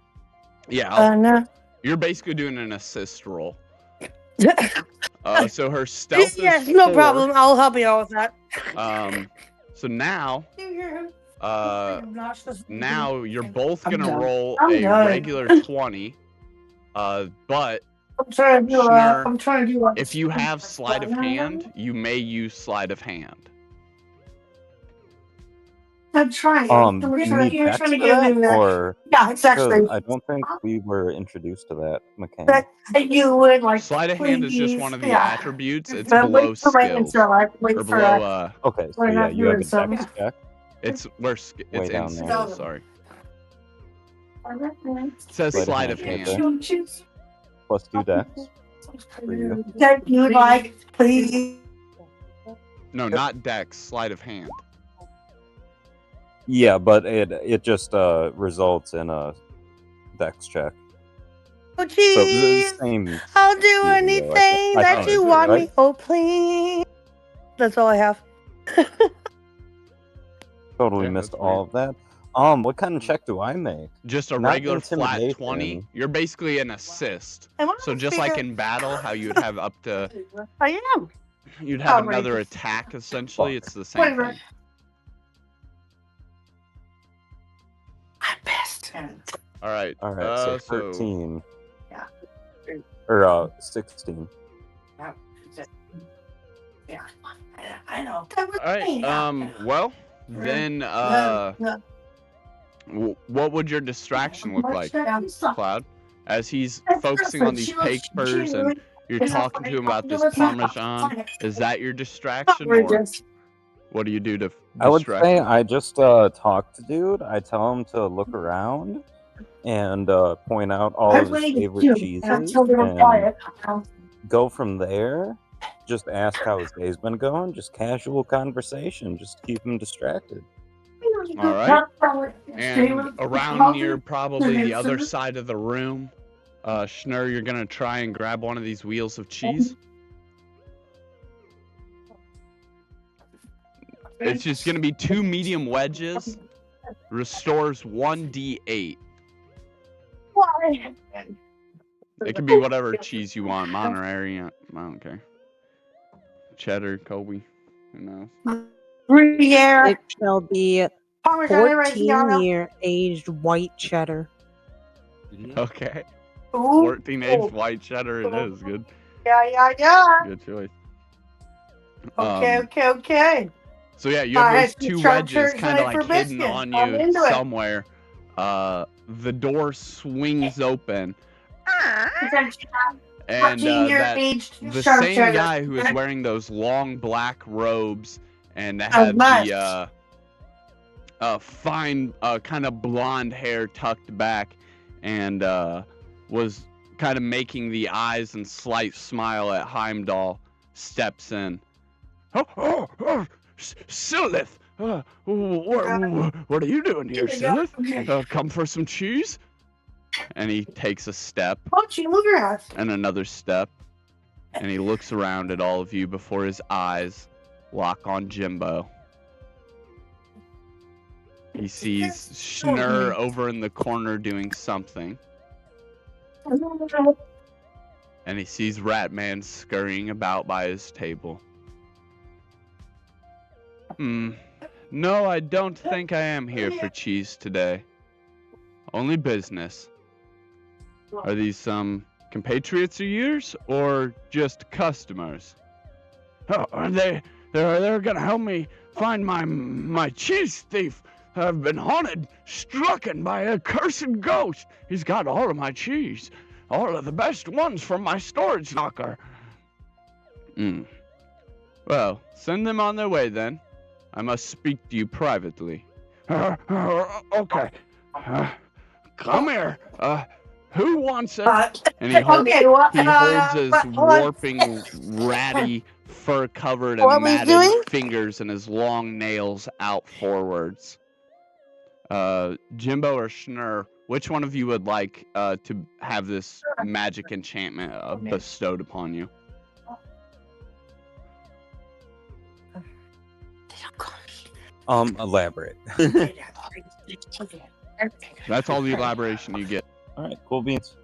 Yeah, No. you're basically doing an assist roll. So her stealth Yes, is no 4. problem. I'll help you out with that. So now, now you're both I'm gonna done. roll I'm a done. regular 20. But I'm trying to do Schnur, I'm trying to do if you have sleight of hand, you may use sleight of hand. I'm trying. Do you need text for that, or Yeah, it's actually. 'cause I don't think we were introduced to that mechanic. That you would like. Sleight of hand is just one of the attributes. It's But below wait for my skills. answer, like, wait Or for, below, Okay, so we're yeah, not you have a doing some- dex check. it's where it's Way in down there. skills, sorry. It It says Sleight of sleight of hand, hand. right Plus 2 dex. For you. That you would like, please. No, not dex, sleight of hand. Yeah, but it just results in a dex check. Oh, So the jeez. same. I'll do though, anything I that thought you it want right? me. Oh, please. That's all I have. Totally Yeah, missed that's all weird. of that. What kind of check do I make? Just a Not regular flat 20. intimidation. You're basically an assist. Am I So just like in battle, how you'd have up to, I am. you'd have Outrageous. another attack essentially. Fuck. It's the same Whatever. thing. I'm pissed. All right. All right, so So 13. Yeah. Or 16. Yeah, I know. That was all right. me. Well, then what would your distraction look like, Cloud? As he's focusing on these papers and you're talking to him about this Parmesan, is that your distraction, or what do you do to I would distract say him? I just talk to dude. I tell him to look around and point out all of his favorite cheeses and go from there. Just ask how his day's been going. Just casual conversation. Just keep him distracted. All right. And around near probably the other side of the room, Schnur, you're gonna try and grab one of these wheels of cheese. It's just gonna be 2 medium wedges. Restores 1d8. Why? It could be whatever cheese you want. Monterey, I don't care. Cheddar, Colby, who knows? Gruyere. It shall be Parmesan 14-year aged white cheddar. Okay. Ooh. 14 aged white cheddar it is. Good. Yeah. Good choice. Okay. So yeah, you have those some 2 sharp wedges shirts kind of tonight like for hidden biscuits. on I'm you into it. somewhere. The door swings open, and the same guy who is wearing those long black robes and had the fine kind of blonde hair tucked back and was kind of making the eyes and slight smile at Heimdall steps in. Oh, Silith! What are you doing here, Silith? Come for some cheese? And he takes a step and another step, and he looks around at all of you before his eyes lock on Jimbo. He sees Schnur over in the corner doing something, and he sees Ratman scurrying about by his table. No, I don't think I am here for cheese today. Only business. Are these some compatriots of yours, or just customers? Oh, are they're gonna help me find my cheese thief. I've been haunted, stricken by a cursed ghost. He's got all of my cheese. All of the best ones from my storage locker. Well, send them on their way then. I must speak to you privately. Okay. Come here. Who wants it? And he holds his warping, ratty, fur-covered and matted fingers and his long nails out forwards. Jimbo or Schnur, which one of you would like to have this magic enchantment bestowed upon you? Elaborate. That's all the elaboration you get. All right, cool beans.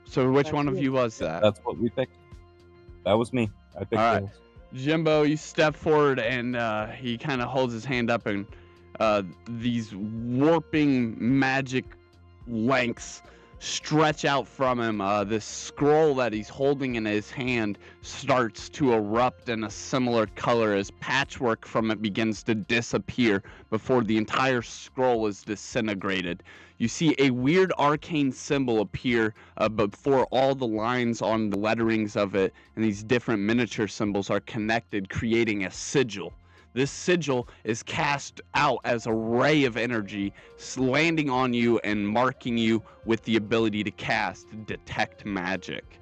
So which one of you was that? That's what we picked. That was me. I picked All right. those. Jimbo, you step forward and he kind of holds his hand up and these warping magic lengths stretch out from him. This scroll that he's holding in his hand starts to erupt in a similar color as patchwork from it begins to disappear before the entire scroll is disintegrated. You see a weird arcane symbol appear before all the lines on the letterings of it and these different miniature symbols are connected, creating a sigil. This sigil is cast out as a ray of energy, landing on you and marking you with the ability to cast Detect Magic.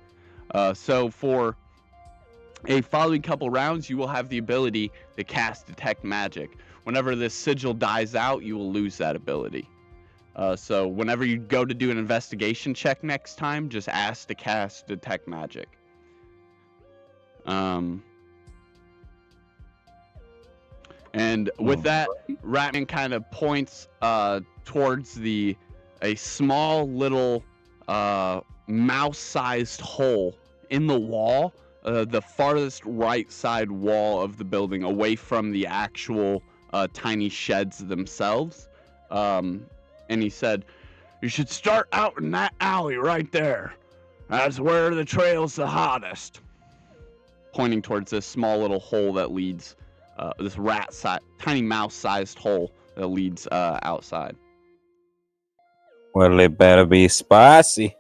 So for a following couple rounds, you will have the ability to cast Detect Magic. Whenever this sigil dies out, you will lose that ability. So whenever you go to do an investigation check next time, just ask to cast Detect Magic. And with that, Ratman kind of points towards a small little mouse-sized hole in the wall, the farthest right side wall of the building, away from the actual tiny sheds themselves. And he said, "You should start out in that alley right there. That's where the trail's the hottest." Pointing towards this small little hole that leads, this tiny mouse-sized hole that leads outside. Well, it better be spicy.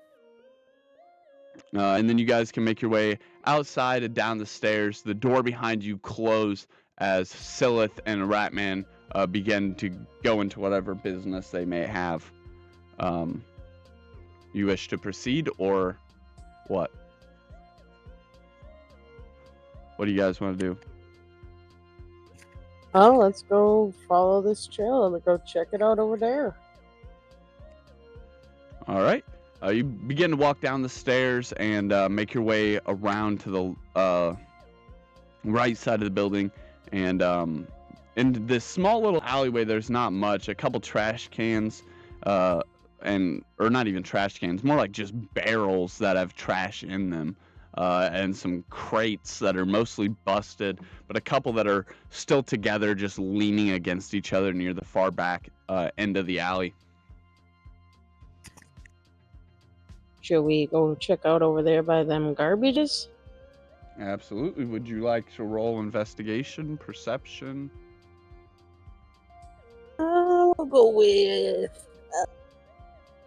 And then you guys can make your way outside and down the stairs. The door behind you close as Silith and Ratman begin to go into whatever business they may have. You wish to proceed, or what? What do you guys want to do? Oh, let's go follow this trail. Let's go check it out over there. All right. You begin to walk down the stairs and make your way around to the right side of the building. And in this small little alleyway, there's not much. A couple trash cans, or not even trash cans, more like just barrels that have trash in them. And some crates that are mostly busted, but a couple that are still together, just leaning against each other near the far back end of the alley. Should we go check out over there by them garbages? Absolutely. Would you like to roll investigation, perception? We'll go with.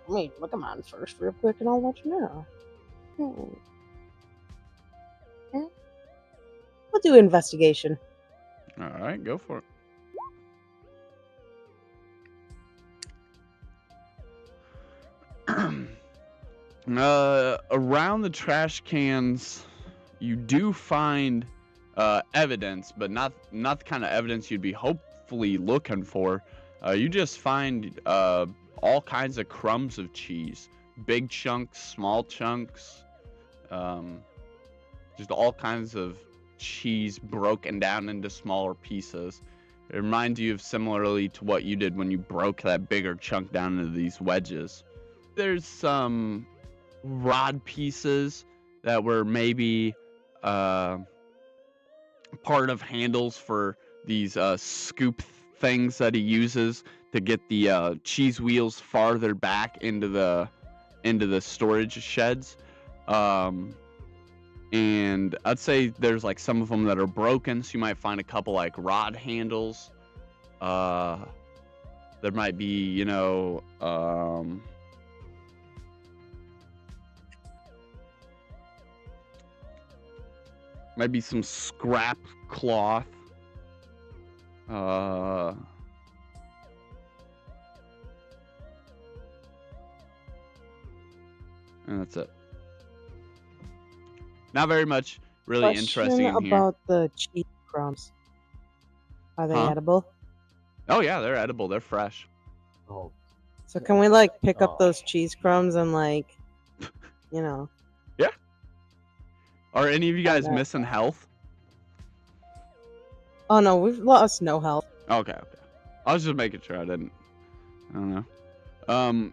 Let me look them on first, real quick, and I'll let you know. We'll do investigation. All right, go for it. Around the trash cans, you do find evidence, but not the kind of evidence you'd be hopefully looking for. You just find all kinds of crumbs of cheese, big chunks, small chunks, just all kinds of cheese broken down into smaller pieces. It reminds you of similarly to what you did when you broke that bigger chunk down into these wedges. There's some rod pieces that were maybe part of handles for these scoop things that he uses to get the cheese wheels farther back into the storage sheds. And I'd say there's like some of them that are broken, so you might find a couple like rod handles. There might be, might be some scrap cloth. And that's it. Not very much really interesting in here. About the cheese crumbs. Are they edible? Oh yeah, they're edible. They're fresh. Oh. So can we pick up those cheese crumbs and Yeah. Are any of you guys missing health? Oh no, we've lost no health. Okay. I was just making sure I don't know. No,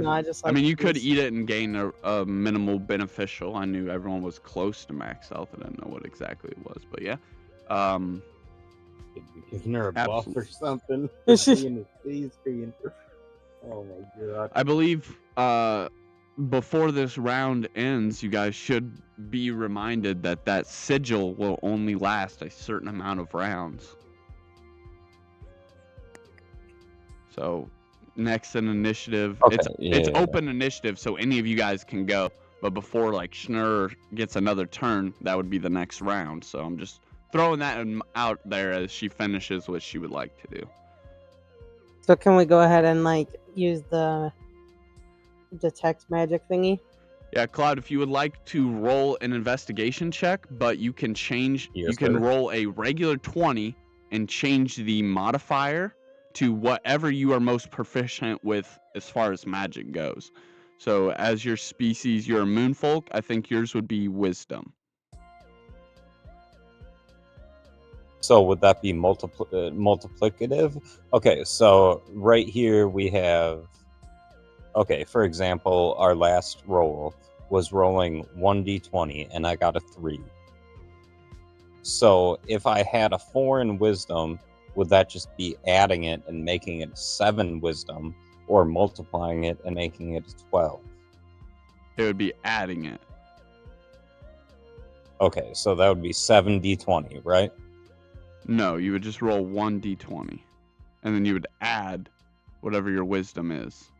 I just you could eat it and gain a minimal beneficial. I knew everyone was close to max health. I didn't know what exactly it was, but yeah. Giving her a buff or something. Oh my god. I believe before this round ends, you guys should be reminded that sigil will only last a certain amount of rounds. So next in initiative, it's open initiative, so any of you guys can go. But before Schnurr gets another turn, that would be the next round. So I'm just throwing that out there as she finishes what she would like to do. So can we go ahead and use the detect magic thingy? Yeah, Cloud, if you would like to roll an investigation check, but you can change, you can roll a regular 20 and change the modifier to whatever you are most proficient with as far as magic goes. So as your species, you're a moonfolk. I think yours would be wisdom. So would that be multiplicative? Okay, so right here we have. Okay, for example, our last roll was rolling 1d20, and I got a 3. So if I had a 4 in wisdom, would that just be adding it and making it 7 wisdom, or multiplying it and making it 12? It would be adding it. Okay, so that would be 7d20, right? No, you would just roll 1d20, and then you would add whatever your wisdom is.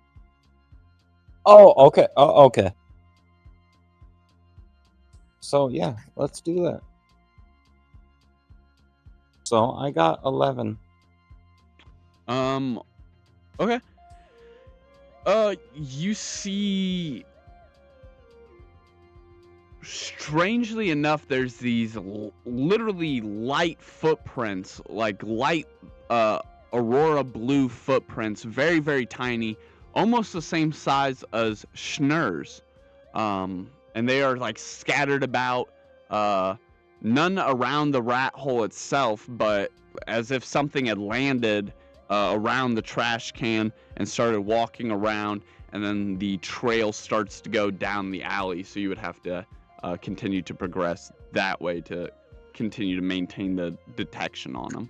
Oh, okay. Oh, okay. So yeah, let's do that. So I got 11. Okay. You see, strangely enough, there's these literally light footprints, like light aurora blue footprints, very, very tiny, almost the same size as Schnurr's. And they are like scattered about, none around the rat hole itself, but as if something had landed around the trash can and started walking around, and then the trail starts to go down the alley, so you would have to continue to progress that way to continue to maintain the detection on them.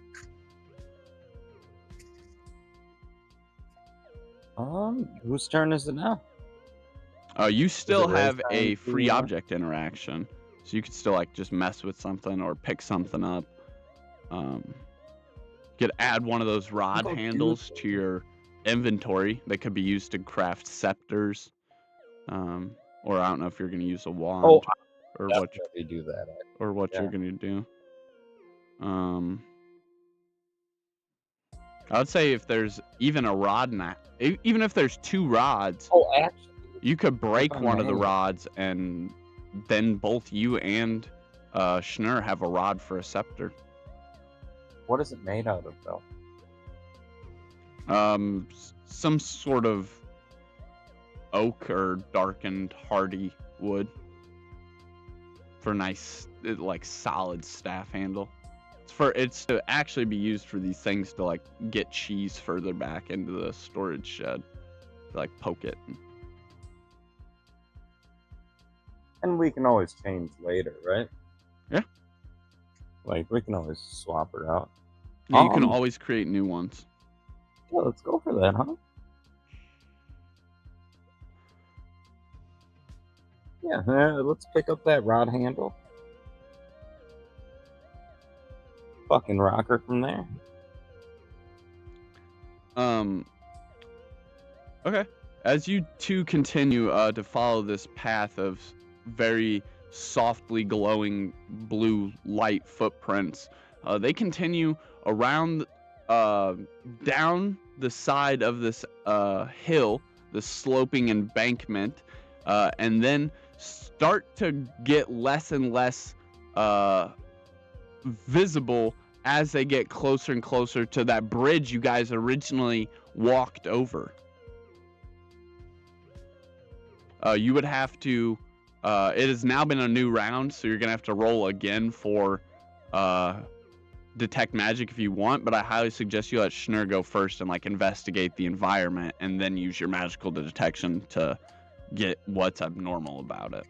Whose turn is it now? You still Ray's have a turn free to, object interaction, so you could still like just mess with something or pick something up. You could add one of those rod Go do handles to your inventory that could be used to craft scepters. Or I don't know if you're going to use a wand Oh, or I'll what definitely do that. or what Yeah. you're going to do. I would say if there's even a rod even if there's 2 rods, Oh, actually, you could break I'm one of the mad. rods, and then both you and Schnurr have a rod for a scepter. What is it made out of, though? Some sort of oak or darkened hardy wood for nice, like solid staff handle. It's to actually be used for these things to like get cheese further back into the storage shed, to, like poke it. And we can always change later, right? Yeah. Like, we can always swap her out. Yeah, you can always create new ones. Yeah, let's go for that, huh? Yeah, let's pick up that rod handle. Fucking rocker from there. Okay. As you two continue to follow this path of very softly glowing blue light footprints, they continue around, down the side of this hill, the sloping embankment, and then start to get less and less visible as they get closer and closer to that bridge you guys originally walked over. You would have to, it has now been a new round, so you're going to have to roll again for detect magic if you want, but I highly suggest you let Schnurr go first and like investigate the environment, and then use your magical detection to get what's abnormal about it.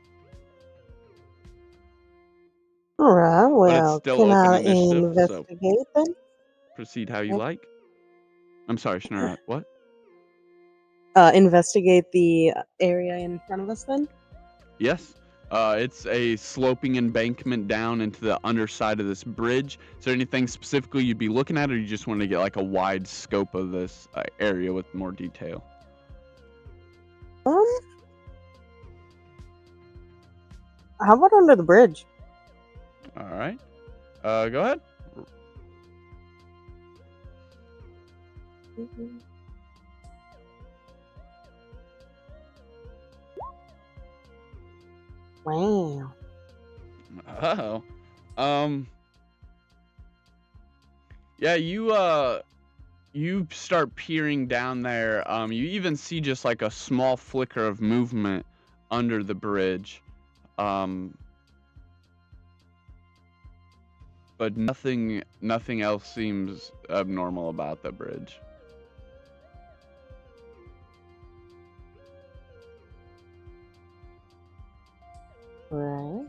All right, But it's well, still can open I initiative, so investigate then? proceed how you Okay. like. I'm sorry, Schnurr, what? Investigate the area in front of us then? Yes. It's a sloping embankment down into the underside of this bridge. Is there anything specifically you'd be looking at, or you just want to get like a wide scope of this area with more detail? How about under the bridge? All right. Go ahead. Wow. Oh. Yeah, you start peering down there. You even see just like a small flicker of movement under the bridge. but nothing else seems abnormal about the bridge. Right.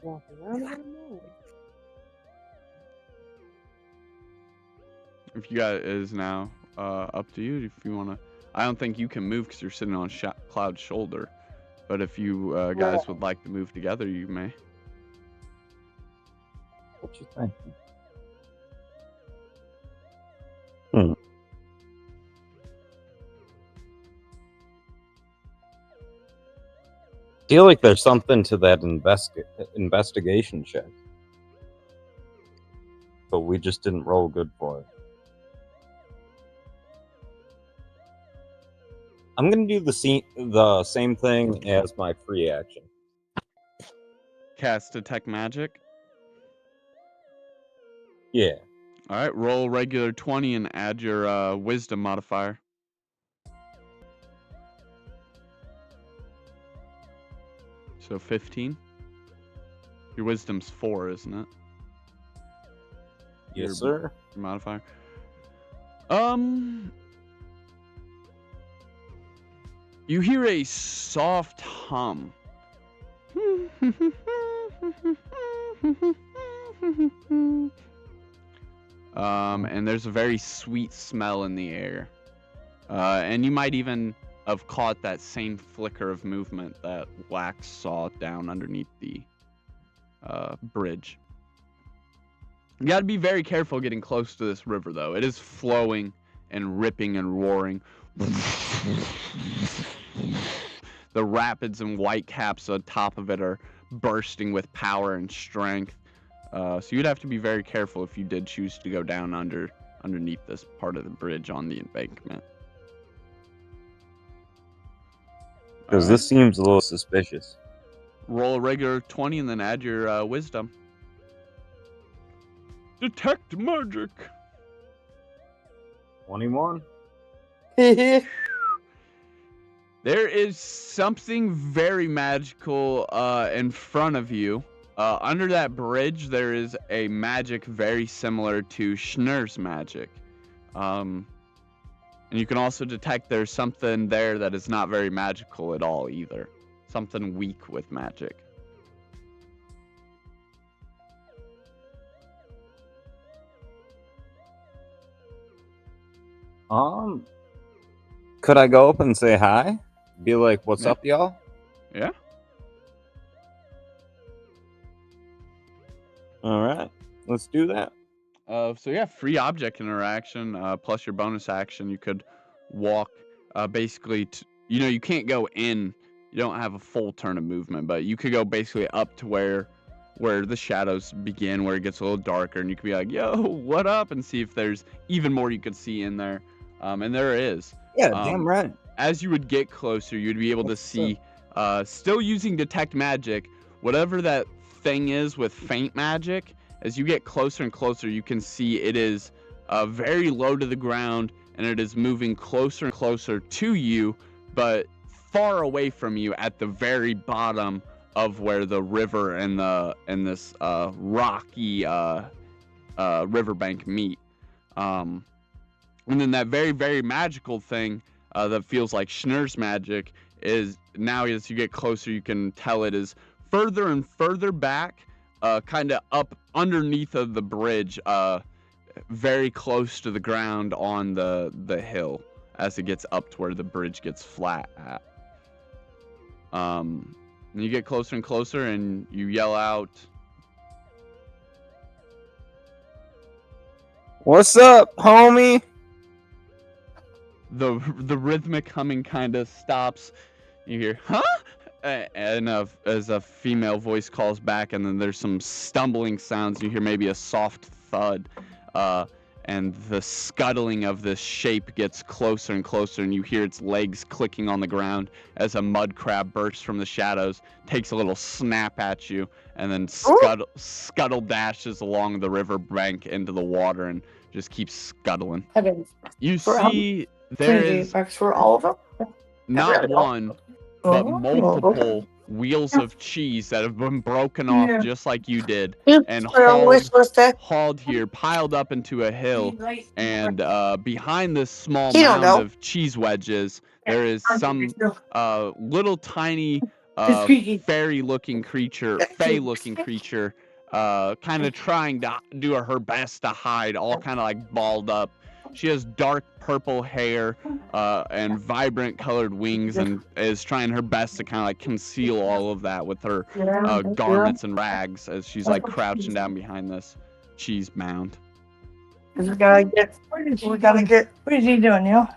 Walk around, I don't know. If you guys is now up to you if you want to. I don't think you can move because you're sitting on Cloud's shoulder. But if you guys would like to move together, you may. What you thinking? Feel like there's something to that investigation check, but we just didn't roll good for it. I'm gonna do the same thing as my free action. Cast Detect Magic. Yeah. All right, roll regular 20 and add your Wisdom modifier. So 15. Your Wisdom's 4, isn't it? Yes, sir. Your modifier. You hear a soft hum. And there's a very sweet smell in the air. And you might even have caught that same flicker of movement that Wax saw down underneath the bridge. You got to be very careful getting close to this river, though. It is flowing and ripping and roaring. The rapids and whitecaps on top of it are bursting with power and strength. So you'd have to be very careful if you did choose to go down underneath this part of the bridge on the embankment. Because this seems a little suspicious. Roll a regular 20 and then add your Wisdom. Detect Magic. 21. There is something very magical in front of you. Under that bridge, there is a magic very similar to Schnur's magic. And you can also detect there's something there that is not very magical at all either. Something weak with magic. Could I go up and say hi? Be like, what's up, y'all? Yeah. All right, let's do that. So yeah, free object interaction plus your bonus action. You could walk basically you can't go in. You don't have a full turn of movement, but you could go basically up to where the shadows begin, where it gets a little darker, and you could be like, yo, what up? And see if there's even more you could see in there. And there is. Yeah, damn right. As you would get closer, you'd be able to see, still using Detect Magic, whatever that thing is with faint magic. As you get closer and closer, you can see it is very low to the ground, and it is moving closer and closer to you, but far away from you at the very bottom of where the river and this rocky riverbank meet. And then that very, very magical thing that feels like Schnur's magic is now, as you get closer, you can tell it is further and further back, kind of up underneath of the bridge, very close to the ground on the hill as it gets up to where the bridge gets flat at. And you get closer and closer, and you yell out, "What's up, homie?" The rhythmic humming kind of stops. You hear, huh? And as a female voice calls back, and then there's some stumbling sounds. You hear maybe a soft thud, and the scuttling of this shape gets closer and closer, and you hear its legs clicking on the ground as a mud crab bursts from the shadows, takes a little snap at you, and then scuttle dashes along the river bank into the water and just keeps scuttling. Heavens. You see there is Bucks for all of them? not really. one, but multiple wheels of cheese that have been broken off just like you did and hauled here, piled up into a hill. And behind this small You don't mound know. of cheese wedges, there is some little tiny fairy-looking creature, fey-looking creature, kind of trying to do her best to hide, all kind of like balled up. She has dark purple hair and vibrant colored wings, and is trying her best to kind of like conceal all of that with her garments and rags as she's like crouching down behind this cheese mound. We gotta get. What is he doing, Neil?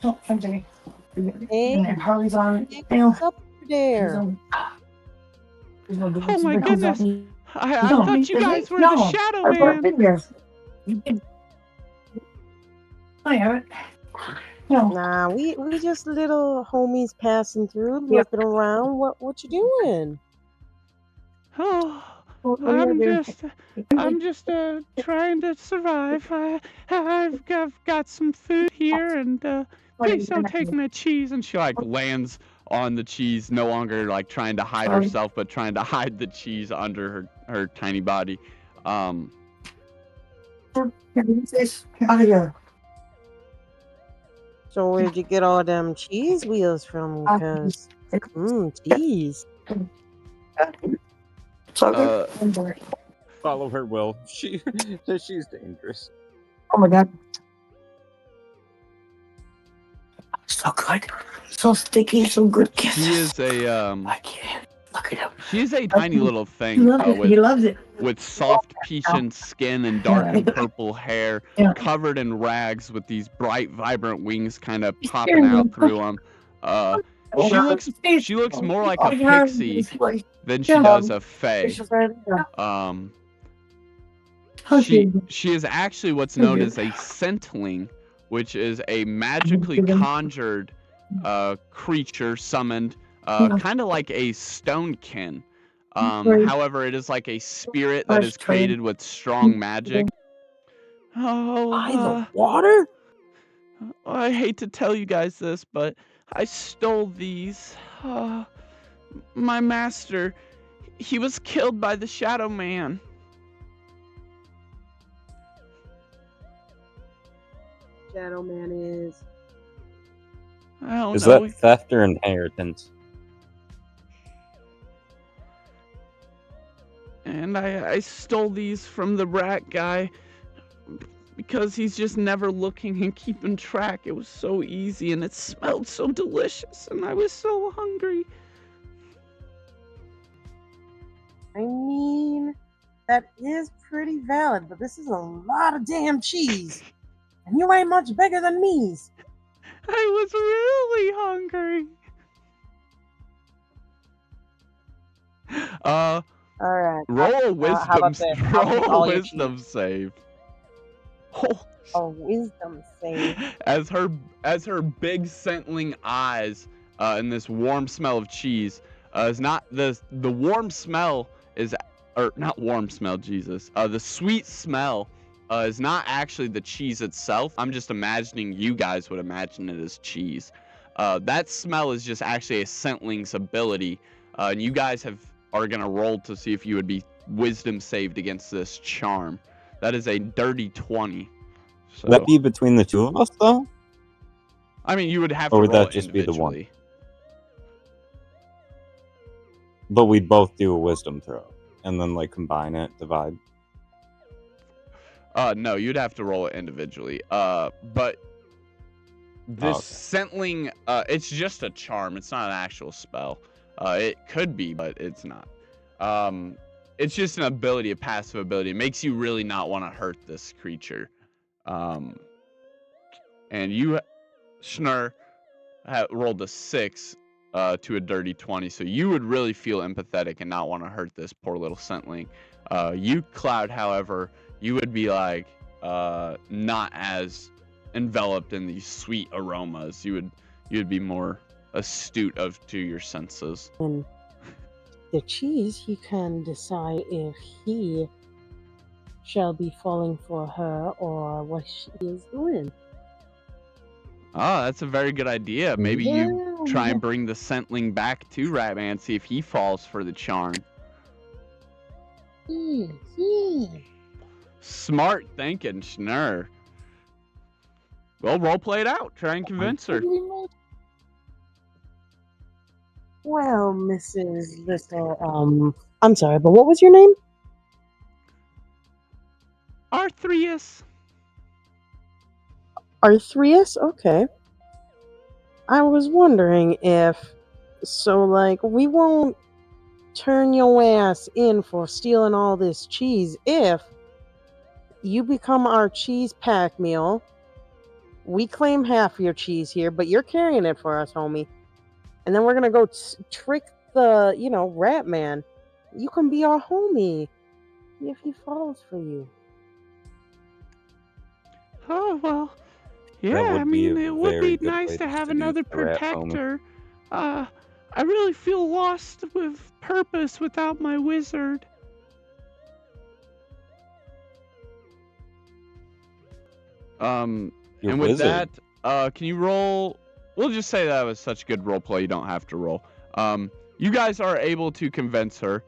Oh, I'm sorry. Hey, Harley's on. what's up there? Oh my goodness! I thought you guys were the Shadow Man. I haven't. No. Nah, we just little homies passing through, looking around. What you doing? Oh, I'm just trying to survive. I've got some food here, and please don't take my cheese. And she like lands on the cheese, no longer like trying to hide herself, but trying to hide the cheese under her tiny body. So where'd you get all them cheese wheels from? Cause cheese. Follow her, Will. She's dangerous. Oh my god. So good. So sticky, so good kisses. She is a I can't. Look at him. She's a tiny little thing He loves it. with soft peachin skin and dark and purple hair, covered in rags with these bright, vibrant wings kind of popping out through them. She looks more like a pixie than she does a fae. She is actually what's known as a scentling, which is a magically conjured creature summoned, kind of like a stonekin. However, it is like a spirit that is created with strong magic. By the water? I hate to tell you guys this, but I stole these. My master, he was killed by the Shadow Man. Shadow Man is. I don't know. Is that theft or inheritance? And I stole these from the rat guy because he's just never looking and keeping track. It was so easy and it smelled so delicious and I was so hungry. I mean, that is pretty valid, but this is a lot of damn cheese. And you ain't much bigger than me. I was really hungry. All right. Roll a wisdom save. A wisdom save. As her big scentling eyes and this warm smell of cheese is not the warm smell is, or not warm smell, Jesus. The sweet smell is not actually the cheese itself. I'm just imagining you guys would imagine it as cheese. That smell is just actually a scentling's ability, and you guys are gonna roll to see if you would be wisdom saved against this charm. That is a dirty 20. So, would that be between the two of us, though? I mean, you would have or to would roll that just be the one? individually. But we'd both do a wisdom throw, and then like combine it, divide. No, you'd have to roll it individually. But this scentling, it's just a charm. It's not an actual spell. It could be, but it's not. It's just an ability, a passive ability. It makes you really not want to hurt this creature. And you, Schnur, rolled a 6 to a dirty 20, so you would really feel empathetic and not want to hurt this poor little scentling. You, Cloud, however, you would be like not as enveloped in these sweet aromas. You'd be more astute to your senses. And the cheese, he can decide if he shall be falling for her or what she is doing. Oh, that's a very good idea. Maybe you try and bring the scentling back to Ratman, see if he falls for the charm. Smart thinking, Schnurr. Well, roleplay it out. Try and convince her. Well, Mrs. Little, I'm sorry, but what was your name? Arthrius. Arthrius? Okay. I was wondering if, we won't turn your ass in for stealing all this cheese if you become our cheese pack meal. We claim half of your cheese here, but you're carrying it for us, homie. And then we're gonna go trick the, Rat Man. You can be our homie if he falls for you. Oh, well, yeah, would I be mean, a it would very be good nice way to to have seduce another the rat homie. protector. I really feel lost with purpose without my wizard. Your and with wizard. that, can you roll? We'll just say that was such good roleplay, you don't have to roll. You guys are able to convince her.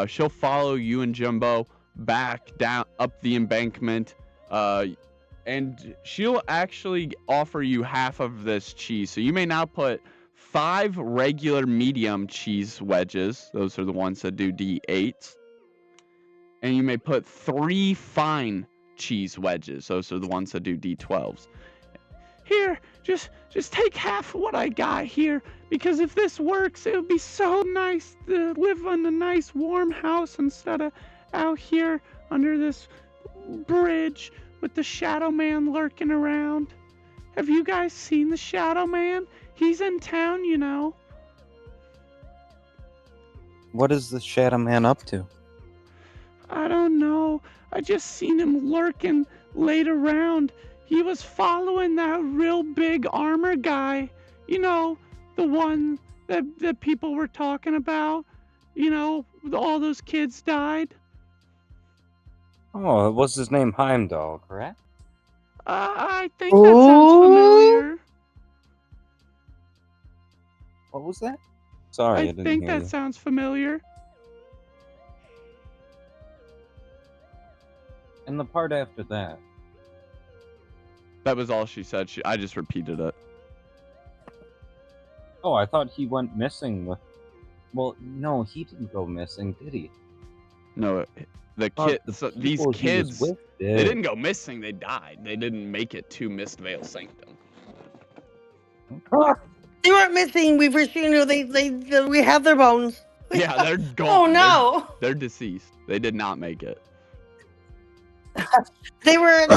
She'll follow you and Jumbo back down up the embankment. And she'll actually offer you half of this cheese. So you may now put 5 regular medium cheese wedges. Those are the ones that do D8s. And you may put 3 fine cheese wedges. Those are the ones that do D12s. Here, just take half of what I got here, because if this works, it would be so nice to live in a nice warm house instead of out here under this bridge with the Shadow Man lurking around. Have you guys seen the Shadow Man? He's in town, you know. What is the Shadow Man up to? I don't know. I just seen him lurking laid around. He was following that real big armor guy. You know, the one that people were talking about. You know, all those kids died. Oh, what's his name? Heimdall, correct? I think that sounds familiar. What was that? Sorry, I didn't think hear that you. sounds familiar. And the part after that. That was all she said. I just repeated it. Oh, I thought he went missing with... Well, no, he didn't go missing, did he? No, these kids, they didn't go missing, they died. They didn't make it to Mistvale Sanctum. They weren't missing. We for sure we have their bones. Yeah, they're gone. Oh no! They're deceased. They did not make it. They were they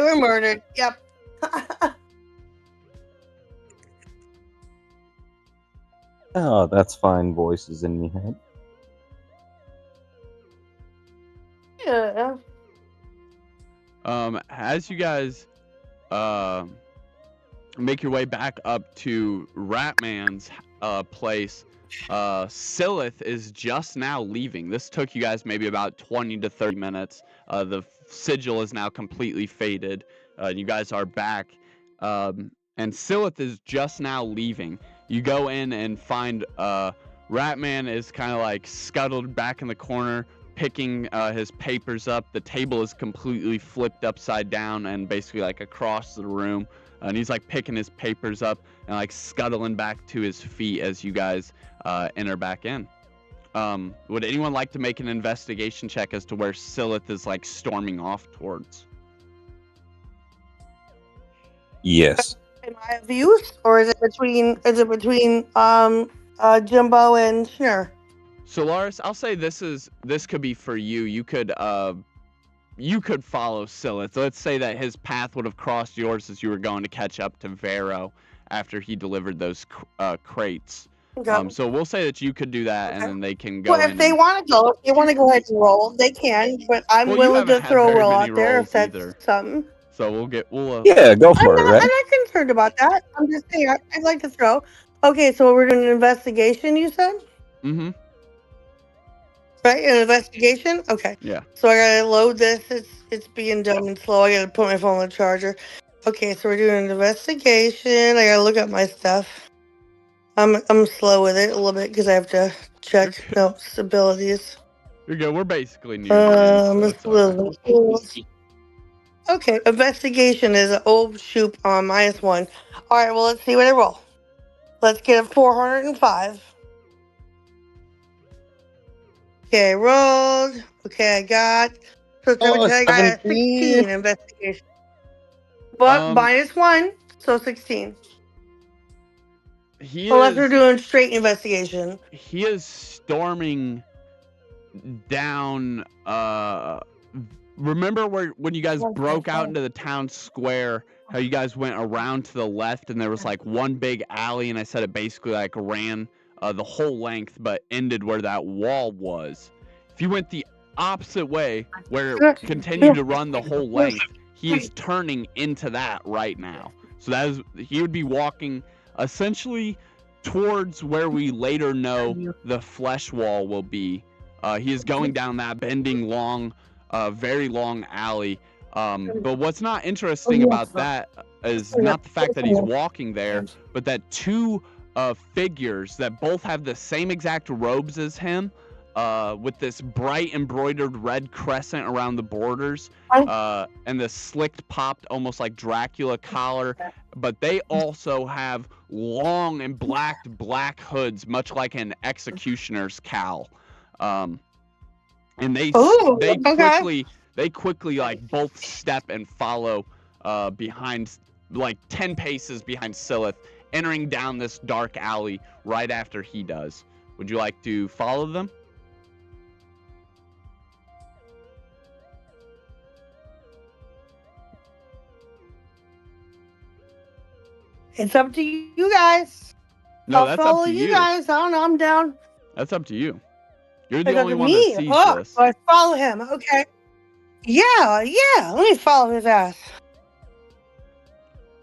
were murdered. Yep. Oh, that's fine voices in your head. Yeah. As you guys make your way back up to Ratman's place, Silith is just now leaving. This took you guys maybe about 20 to 30 minutes. The sigil is now completely faded. You guys are back. And Silith is just now leaving. You go in and find Ratman is kind of like scuttled back in the corner, picking his papers up. The table is completely flipped upside down and basically like across the room. And he's like picking his papers up and like scuttling back to his feet as you guys enter back in. Would anyone like to make an investigation check as to where Silith is like storming off towards? Yes. Am I of use, or is it between Jimbo and Schnurr? Solaris, I'll say this could be for you. You could follow Silith. Let's say that his path would have crossed yours as you were going to catch up to Vero after he delivered those crates. Okay. So we'll say that you could do that, and then they can go. Well, if they want to go ahead and roll, they can. But I'm willing to throw a roll out there if that's something. So we'll yeah, go for it, I'm right? not concerned about that. I'm just saying I'd like to throw. Okay, so we're doing an investigation, you said? Mm-hmm. Right, an investigation? Okay. Yeah. So I gotta load this. It's being dumb and slow. I gotta put my phone on the charger. Okay, so we're doing an investigation. I gotta look up my stuff. I'm slow with it a little bit because I have to check You're good. notes, abilities. You're good. We're basically near the end, so it's all right. Okay, investigation is an old shoot on -1. All right, well let's see what I roll. Let's get a 405. Okay, I rolled. Okay, I got. So Oh, I got a 17. 16 investigation. But Um, -1, so 16. he Unless we're is doing straight investigation. storming down. Remember when you guys broke out into the town square? How you guys went around to the left, and there was like one big alley, and I said it basically like ran the whole length, but ended where that wall was. If you went the opposite way, where it continued to run the whole length, he is turning into that right now. So he would be walking essentially towards where we later know the flesh wall will be. He is going down that bending long, very long alley. But what's not interesting about that is not the fact that he's walking there, but that two figures that both have the same exact robes as him, with this bright embroidered red crescent around the borders, and the slicked popped almost like Dracula collar, but they also have long and black hoods, much like an executioner's cowl. And they quickly like both step and follow behind, like 10 paces behind Silith, entering down this dark alley right after he does. Would you like to follow them? It's up to you guys. No, I'll that's up follow to you you. guys. I don't know. I'm down. That's up to you. You're the It's up only to one that me. sees Oh, this. so I follow him. Okay. Yeah. Let me follow his ass.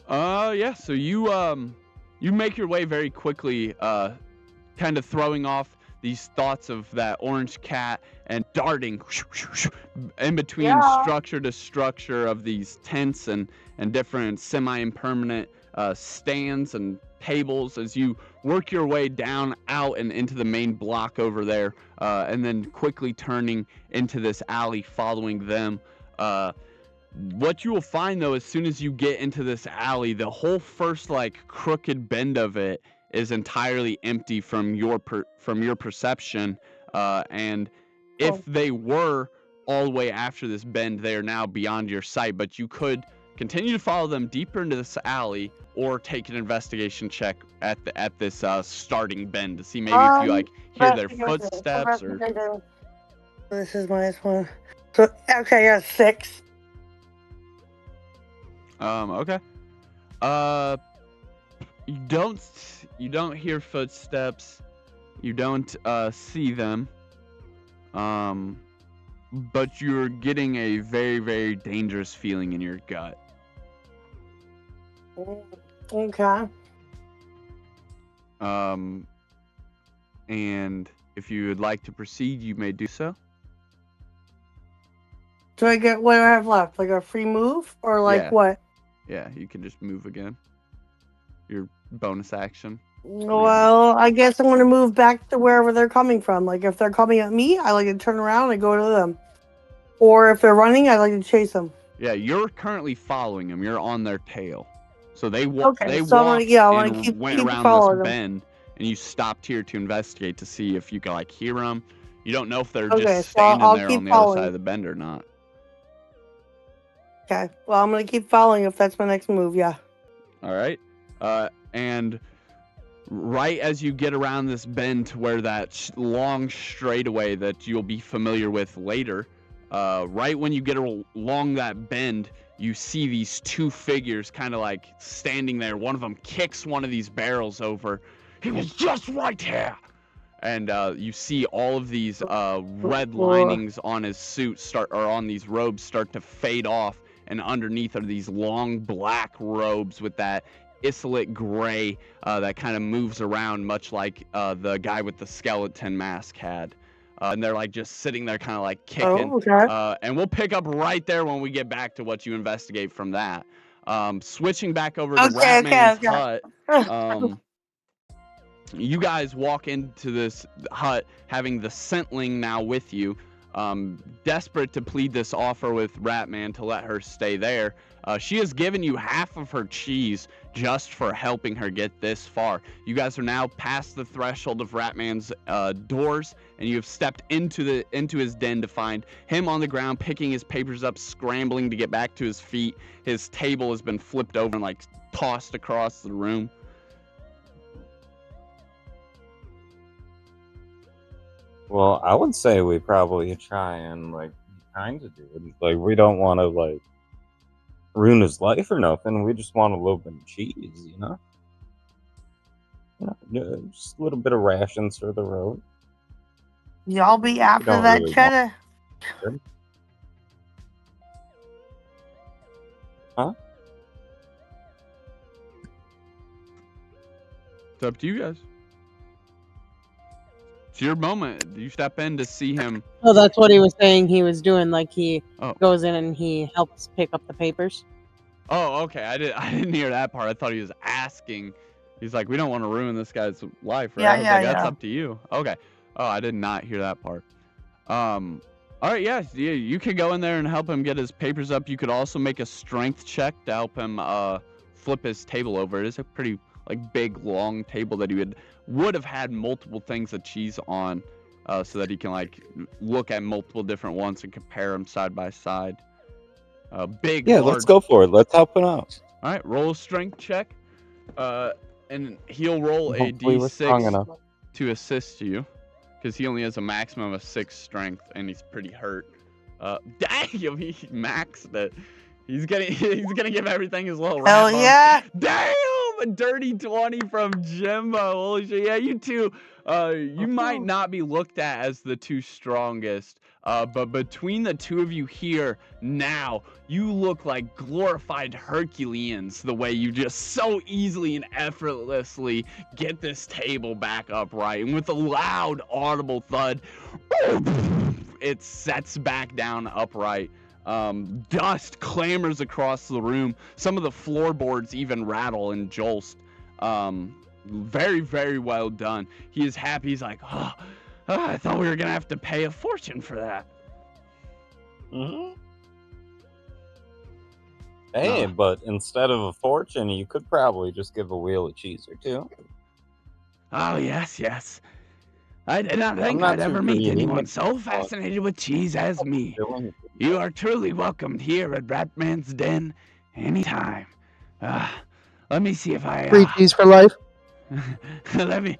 Yeah. So you make your way very quickly, kind of throwing off these thoughts of that orange cat and darting in between structure to structure of these tents and different semi-impermanent stands and tables as you work your way down, out, and into the main block over there, and then quickly turning into this alley following them. What you will find, though, as soon as you get into this alley, the whole first like crooked bend of it is entirely empty from your perception, and if they were all the way after this bend, they are now beyond your sight. But you could continue to follow them deeper into this alley, or take an investigation check at this starting bend to see maybe if you like hear their footsteps or. This is -1. So okay, I got 6. Okay. You don't hear footsteps. You don't see them. But you're getting a very, very dangerous feeling in your gut. Okay. And if you would like to proceed, you may do so. Do I get what do I have left? Like a free move or like Yeah. what? Yeah, you can just move again. Your bonus action. Well, I guess I'm going to move back to wherever they're coming from. Like if they're coming at me, I like to turn around and go to them. Or if they're running, I like to chase them. Yeah, you're currently following them. You're on their tail. So they Okay, walked I want to and went keep around following this them. bend, and you stopped here to investigate to see if you could like hear them. You don't know if they're Okay, just so standing I'll there keep on the other following. side of the bend or not. Okay, well I'm going to keep following if that's my next move, yeah. All right. And right as you get around this bend to where that long straightaway that you'll be familiar with later, right when you get along that bend, you see these two figures kind of like standing there. One of them kicks one of these barrels over. He was just right here. And you see all of these red linings on his suit on these robes start to fade off, and underneath are these long black robes with that isolate gray that kind of moves around, much like the guy with the skeleton mask had. and they're like just sitting there kind of like kicking. Oh, okay. And we'll pick up right there when we get back to what you investigate from that. Switching back over to Okay, okay, Ratman's okay. hut. You guys walk into this hut having the scentling now with you, desperate to plead this offer with Ratman to let her stay there. She has given you half of her cheese just for helping her get this far. You guys are now past the threshold of Ratman's doors, and you have stepped into his den to find him on the ground, picking his papers up, scrambling to get back to his feet. His table has been flipped over and like tossed across the room. Well, I would say we probably try and like be kind to dude. Like we don't want to like ruin his life or nothing. We just want a little bit of cheese, you know. Just a little bit of rations for the road. Y'all be We after don't that really want. cheddar. Huh? It's up to you guys. It's your moment. You step in to see him. Oh, that's what he was saying he was doing. Like he Oh. goes in and he helps pick up the papers. Oh, okay. I didn't hear that part. I thought he was asking. He's like, we don't want to ruin this guy's life, right? Yeah, I was yeah, like, that's yeah. up to you. Okay. Oh, I did not hear that part. All right, yeah, you could go in there and help him get his papers up. You could also make a strength check to help him flip his table over. It is a pretty like big, long table that he would have had multiple things of cheese on, so that he can like look at multiple different ones and compare them side by side. Big. Yeah, large... let's go for it. Let's help him out. All right, roll a strength check, and he'll roll a Hopefully we're strong d6 enough. to assist you, because he only has a maximum of 6 strength, and he's pretty hurt. Dang, he maxed it. He's gonna give everything his little rat Hell bump. yeah. Damn, a dirty 20 from Jimbo. Holy shit, yeah, you two. You might not be looked at as the two strongest, but between the two of you here now, you look like glorified Herculeans, the way you just so easily and effortlessly get this table back upright. And with a loud, audible thud, it sets back down upright. Dust clambers across the room. Some of the floorboards even rattle and jolt. Very, very well done. He is happy. He's like, oh, I thought we were gonna have to pay a fortune for that. Mm-hmm. Hey, but instead of a fortune, you could probably just give a wheel of cheese or two. Oh, yes. I did not think not I'd too ever meet greedy, anyone but- so fascinated with cheese as me. You are truly welcomed here at Ratman's Den anytime. Let me see if I... Free cheese for life. let me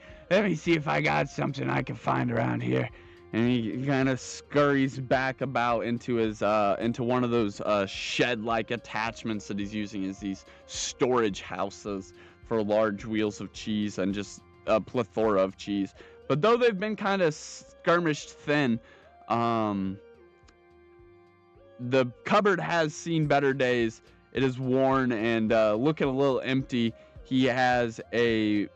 see if I got something I can find around here. And he kind of scurries back about into his into one of those shed-like attachments that he's using as these storage houses for large wheels of cheese and just a plethora of cheese. But though they've been kind of skirmished thin, the cupboard has seen better days. It is worn and looking a little empty. He has a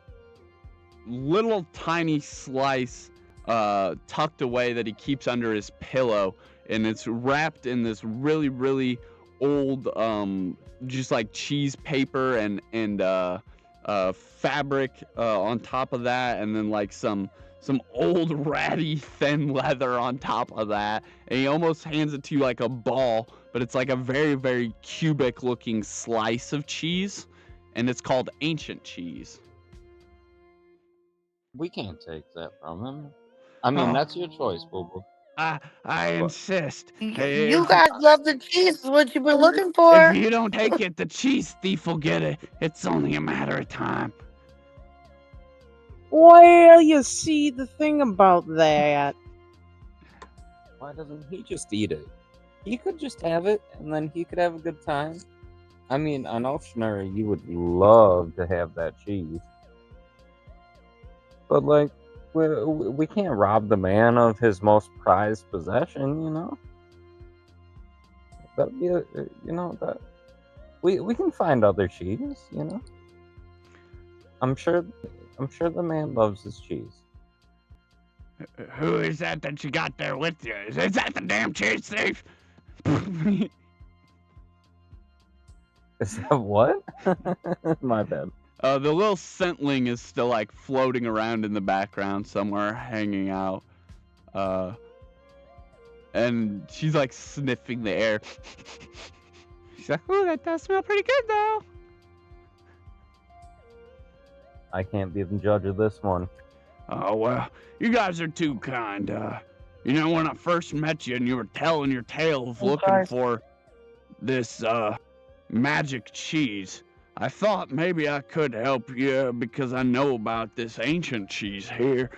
little tiny slice tucked away that he keeps under his pillow, and it's wrapped in this really, really old just like cheese paper and fabric on top of that, and then like some old ratty thin leather on top of that, and he almost hands it to you like a ball, but it's like a very, very cubic looking slice of cheese, and it's called ancient cheese. We can't take that from him. I mean, that's your choice, Boo-Boo. I insist. You guys love the cheese. Is what you've been looking for. If you don't take it, the cheese thief will get it. It's only a matter of time. Well, you see, the thing about that. Why doesn't he just eat it? He could just have it, and then he could have a good time. I mean, I know, Schnurr, you would love to have that cheese. But, like, we can't rob the man of his most prized possession, you know? That'd be, that... We can find other cheese, you know? I'm sure the man loves his cheese. Who is that you got there with you? Is that the damn cheese thief? Is that what? My bad. The little scentling is still like floating around in the background somewhere, hanging out. And she's like sniffing the air. She's like, "Ooh, that does smell pretty good, though." I can't be the judge of this one. Oh, well, you guys are too kind. When I first met you and you were telling your tale of looking for this, magic cheese, I thought maybe I could help you because I know about this ancient cheese here,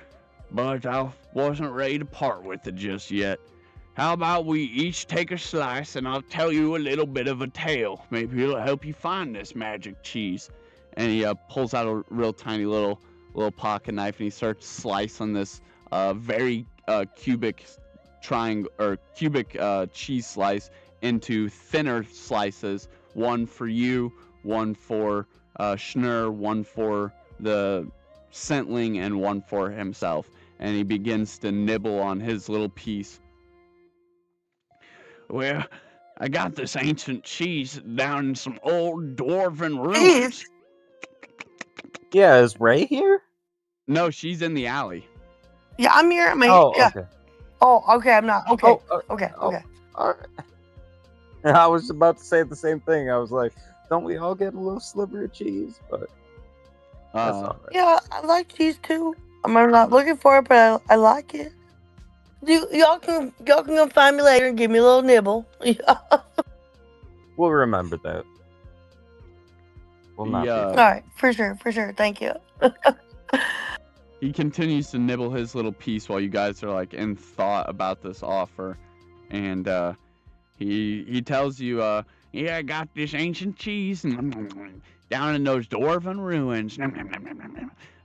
but I wasn't ready to part with it just yet. How about we each take a slice and I'll tell you a little bit of a tale. Maybe it'll help you find this magic cheese. And he pulls out a real tiny little pocket knife and he starts slicing this very cubic cheese slice into thinner slices. One for you, one for Schnurr, one for the Scentling, and one for himself. And he begins to nibble on his little piece. Well, I got this ancient cheese down in some old dwarven ruins. Yeah, is Ray here? No, she's in the alley. Yeah, I'm here. Okay. Oh, okay. I'm not. Okay. Okay. All right. I was about to say the same thing. I was like, don't we all get a little sliver of cheese? But that's all right. Yeah, I like cheese too. I'm not looking for it, but I like it. Y'all can come find me later and give me a little nibble. We'll remember that. We'll not. All right, for sure. Thank you. He continues to nibble his little piece while you guys are like in thought about this offer, and he tells you, yeah, I got this ancient cheese down in those dwarven ruins.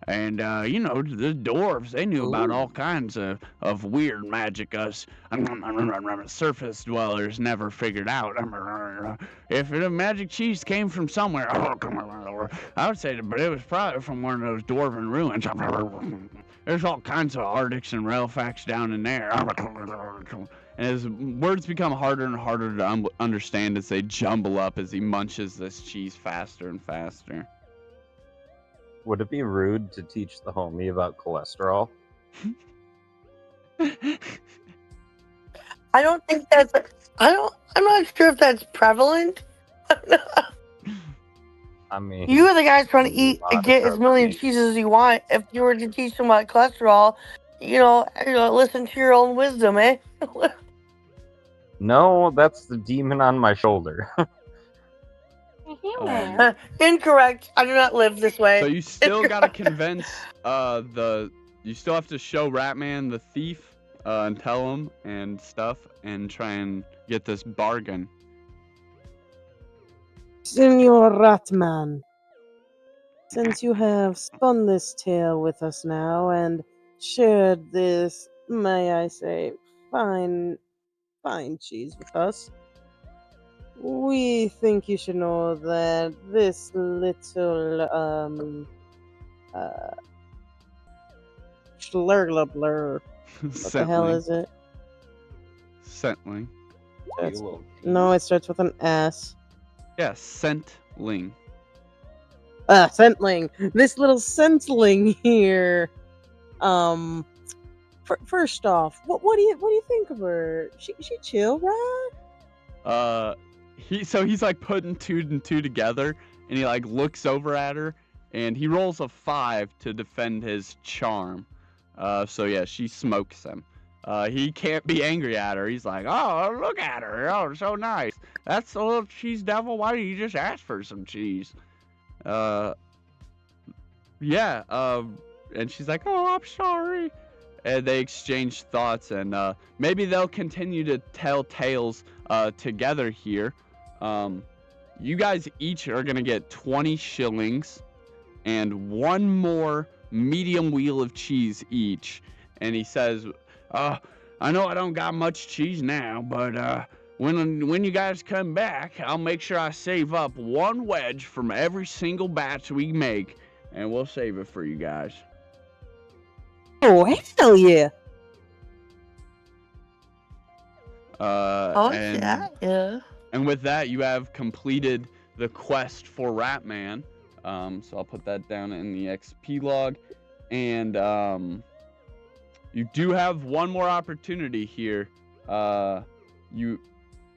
And, the dwarves, they knew about all kinds of weird magic us surface dwellers never figured out. If the magic cheese came from somewhere, I would say but it was probably from one of those dwarven ruins. There's all kinds of arctics and relics down in there. And his words become harder and harder to understand as they jumble up as he munches this cheese faster and faster. Would it be rude to teach the homie about cholesterol? I don't think that's. I'm not sure if that's prevalent. I mean, You are the guys trying to eat and get as many cheeses as you want. If you were to teach them about cholesterol, listen to your own wisdom, eh? No, that's the demon on my shoulder. Incorrect. I do not live this way. So you still gotta convince you still have to show Ratman the thief and tell him and stuff and try and get this bargain. Senor Ratman, since you have spun this tale with us now and shared this, may I say, fine cheese with us, we think you should know that this little blur. What the hell is it? Scentling. No, it starts with an S. Yeah, Scentling. Scentling. This little Scentling here. First off, what do you think of her? She chill, right? He's like putting two and two together, and he like looks over at her, and he rolls a 5 to defend his charm. So yeah, she smokes him. He can't be angry at her. He's like, oh, look at her. Oh, so nice. That's a little cheese devil. Why didn't you just ask for some cheese? Yeah. And she's like, oh, I'm sorry. And they exchange thoughts, and maybe they'll continue to tell tales together here. You guys each are gonna get 20 shillings and one more medium wheel of cheese each. And he says, I know I don't got much cheese now, but when you guys come back, I'll make sure I save up one wedge from every single batch we make, and we'll save it for you guys. Oh, hell yeah. Oh, and yeah. and with that, you have completed the quest for Ratman. So I'll put that down in the XP log, and you do have one more opportunity here.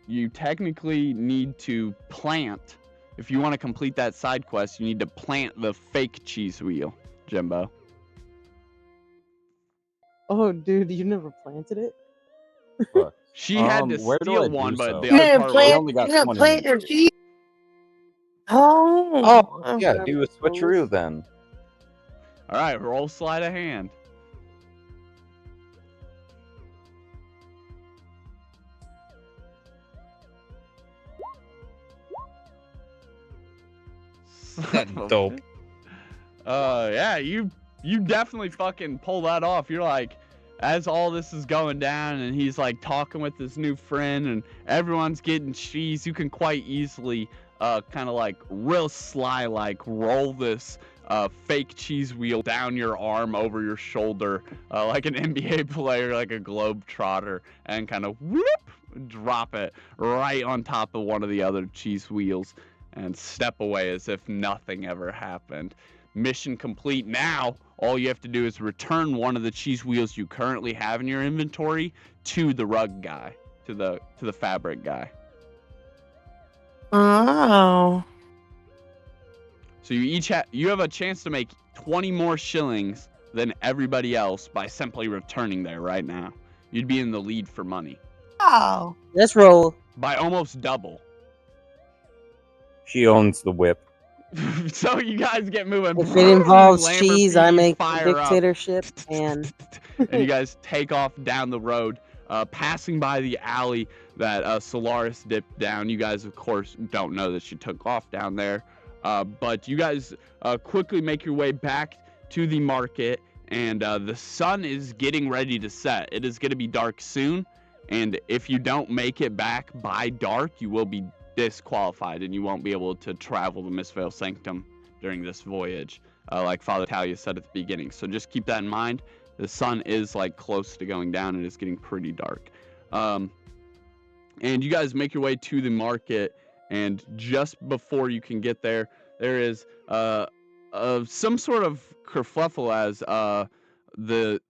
You technically need to plant. If you want to complete that side quest, you need to plant the fake cheese wheel, Jimbo. Oh, dude, you never planted it? Fuck. She had to Where do steal I do one, but so? the You other didn't part We was only got you didn't 20 plant minutes. your cheese. Oh. Oh, yeah, Okay. do a switcheroo then. all right. Roll sleight of hand. That's dope. Yeah, you definitely fucking pull that off. You're like, as all this is going down, and he's like talking with his new friend, and everyone's getting cheese. You can quite easily, kind of like real sly, like roll this fake cheese wheel down your arm over your shoulder, like an NBA player, like a globe trotter, and kind of whoop, drop it right on top of one of the other cheese wheels, and step away as if nothing ever happened. Mission complete. Now, all you have to do is return one of the cheese wheels you currently have in your inventory to the rug guy, to the fabric guy. Oh. So you have a chance to make 20 more shillings than everybody else by simply returning there right now. You'd be in the lead for money Oh. Let's roll. by almost double. She owns the whip. So you guys get moving. If it involves Lamborghini cheese, I make the fire up. dictatorship. And And you guys take off down the road, passing by the alley that Solaris dipped down. You guys, of course, don't know that she took off down there, but you guys quickly make your way back to the market, and the sun is getting ready to set. It is going to be dark soon, and if you don't make it back by dark, you will be disqualified, and you won't be able to travel the Mistvale Sanctum during this voyage, like Father Talia said at the beginning. So just keep that in mind. The sun is like close to going down, and it's getting pretty dark. And you guys make your way to the market, and just before you can get there, there is some sort of kerfuffle as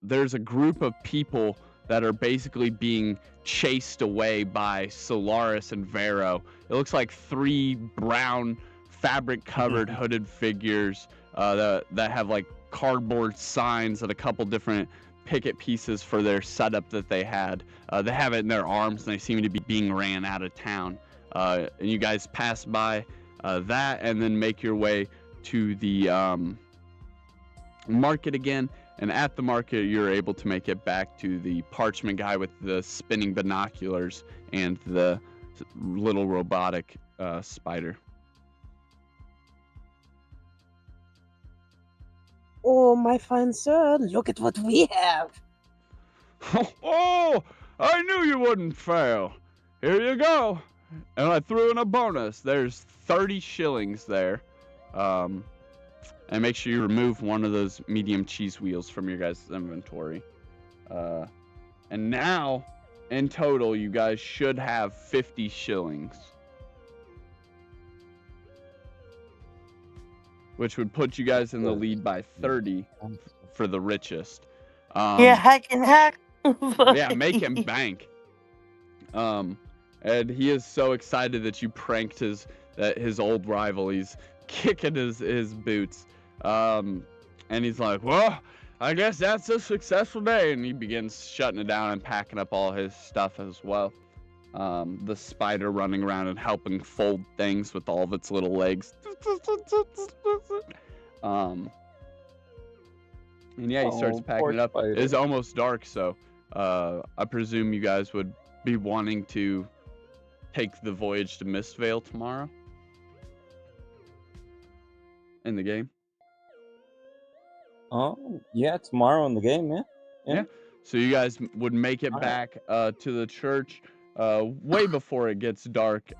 there's a group of people that are basically being chased away by Solaris and Vero. It looks like 3 brown fabric-covered hooded figures that have like cardboard signs and a couple different picket pieces for their setup that they had. They have it in their arms, and they seem to be being ran out of town. And you guys pass by that, and then make your way to the market again. And at the market, you're able to make it back to the parchment guy with the spinning binoculars and the little robotic spider. oh, my fine sir, look at what we have. Oh, I knew you wouldn't fail. Here you go. And I threw in a bonus. There's 30 shillings there. And make sure you remove one of those medium cheese wheels from your guys' inventory. And now, in total, you guys should have 50 shillings. Which would put you guys in the lead by 30 for the richest. Yeah, hack and hack. Yeah, make him bank. And he is so excited that you pranked his old rival. He's kicking his boots. And he's like, well, I guess that's a successful day. And he begins shutting it down and packing up all his stuff as well. The spider running around and helping fold things with all of its little legs. And yeah, he starts packing it up. Spider. It's almost dark, so I presume you guys would be wanting to take the voyage to Mistvale tomorrow in the game. Oh, yeah, tomorrow in the game, man. Yeah. So you guys would make it back to the church way before it gets dark,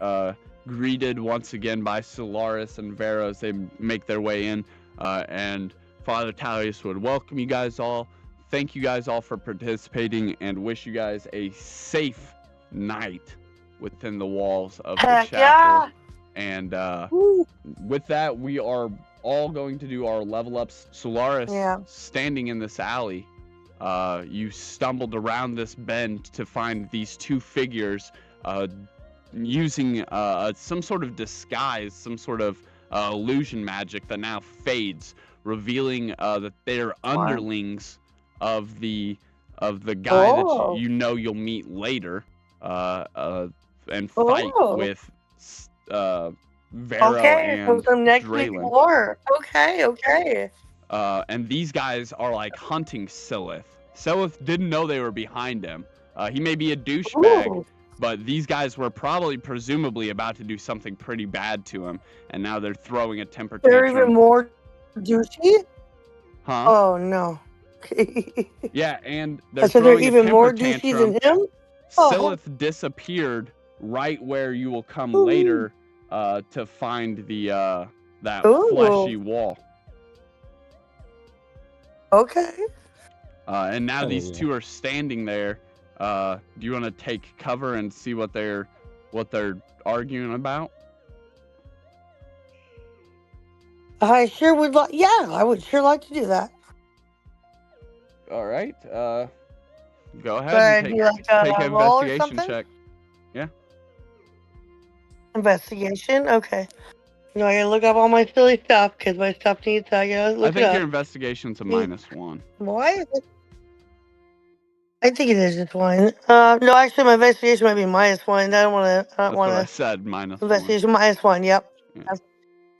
greeted once again by Solaris and Vero as they make their way in, and Father Talius would welcome you guys all, thank you guys all for participating, and wish you guys a safe night within the walls of the Heck chapel. yeah! And Ooh. with that, we are all going to do our level ups. Solaris, Yeah. standing in this alley, you stumbled around this bend to find these two figures using some sort of disguise, some sort of illusion magic that now fades, revealing that they're underlings of the guy that you know you'll meet later and fight with Vero Okay, so and some next week Draylin. war. Okay. And these guys are like hunting Silith. Silith didn't know they were behind him. He may be a douchebag, Ooh. but these guys were presumably about to do something pretty bad to him, and now they're throwing a temper They're tantrum. even more douchey? Huh? Oh no. Yeah, and they're So they're throwing a even more temper douchey tantrum. than him? Oh. Silith disappeared right where you will come Ooh. later to find the that Ooh. fleshy wall. Okay. And now these yeah. two are standing there. Do you want to take cover and see what they're arguing about? I sure would like. Yeah, I would sure like to do that. All right. Go ahead Should I and do like a take an roll or investigation something? check. Yeah. Investigation. Okay. No, I gotta look up all my silly stuff because my stuff needs. I gotta look I think it your up. investigation's a Mm. -1. Why is it? I think it is just one. No, actually, my investigation might be -1. I don't want to. I don't That's what I want said. to. -1. Investigation -1. Yep. Yeah.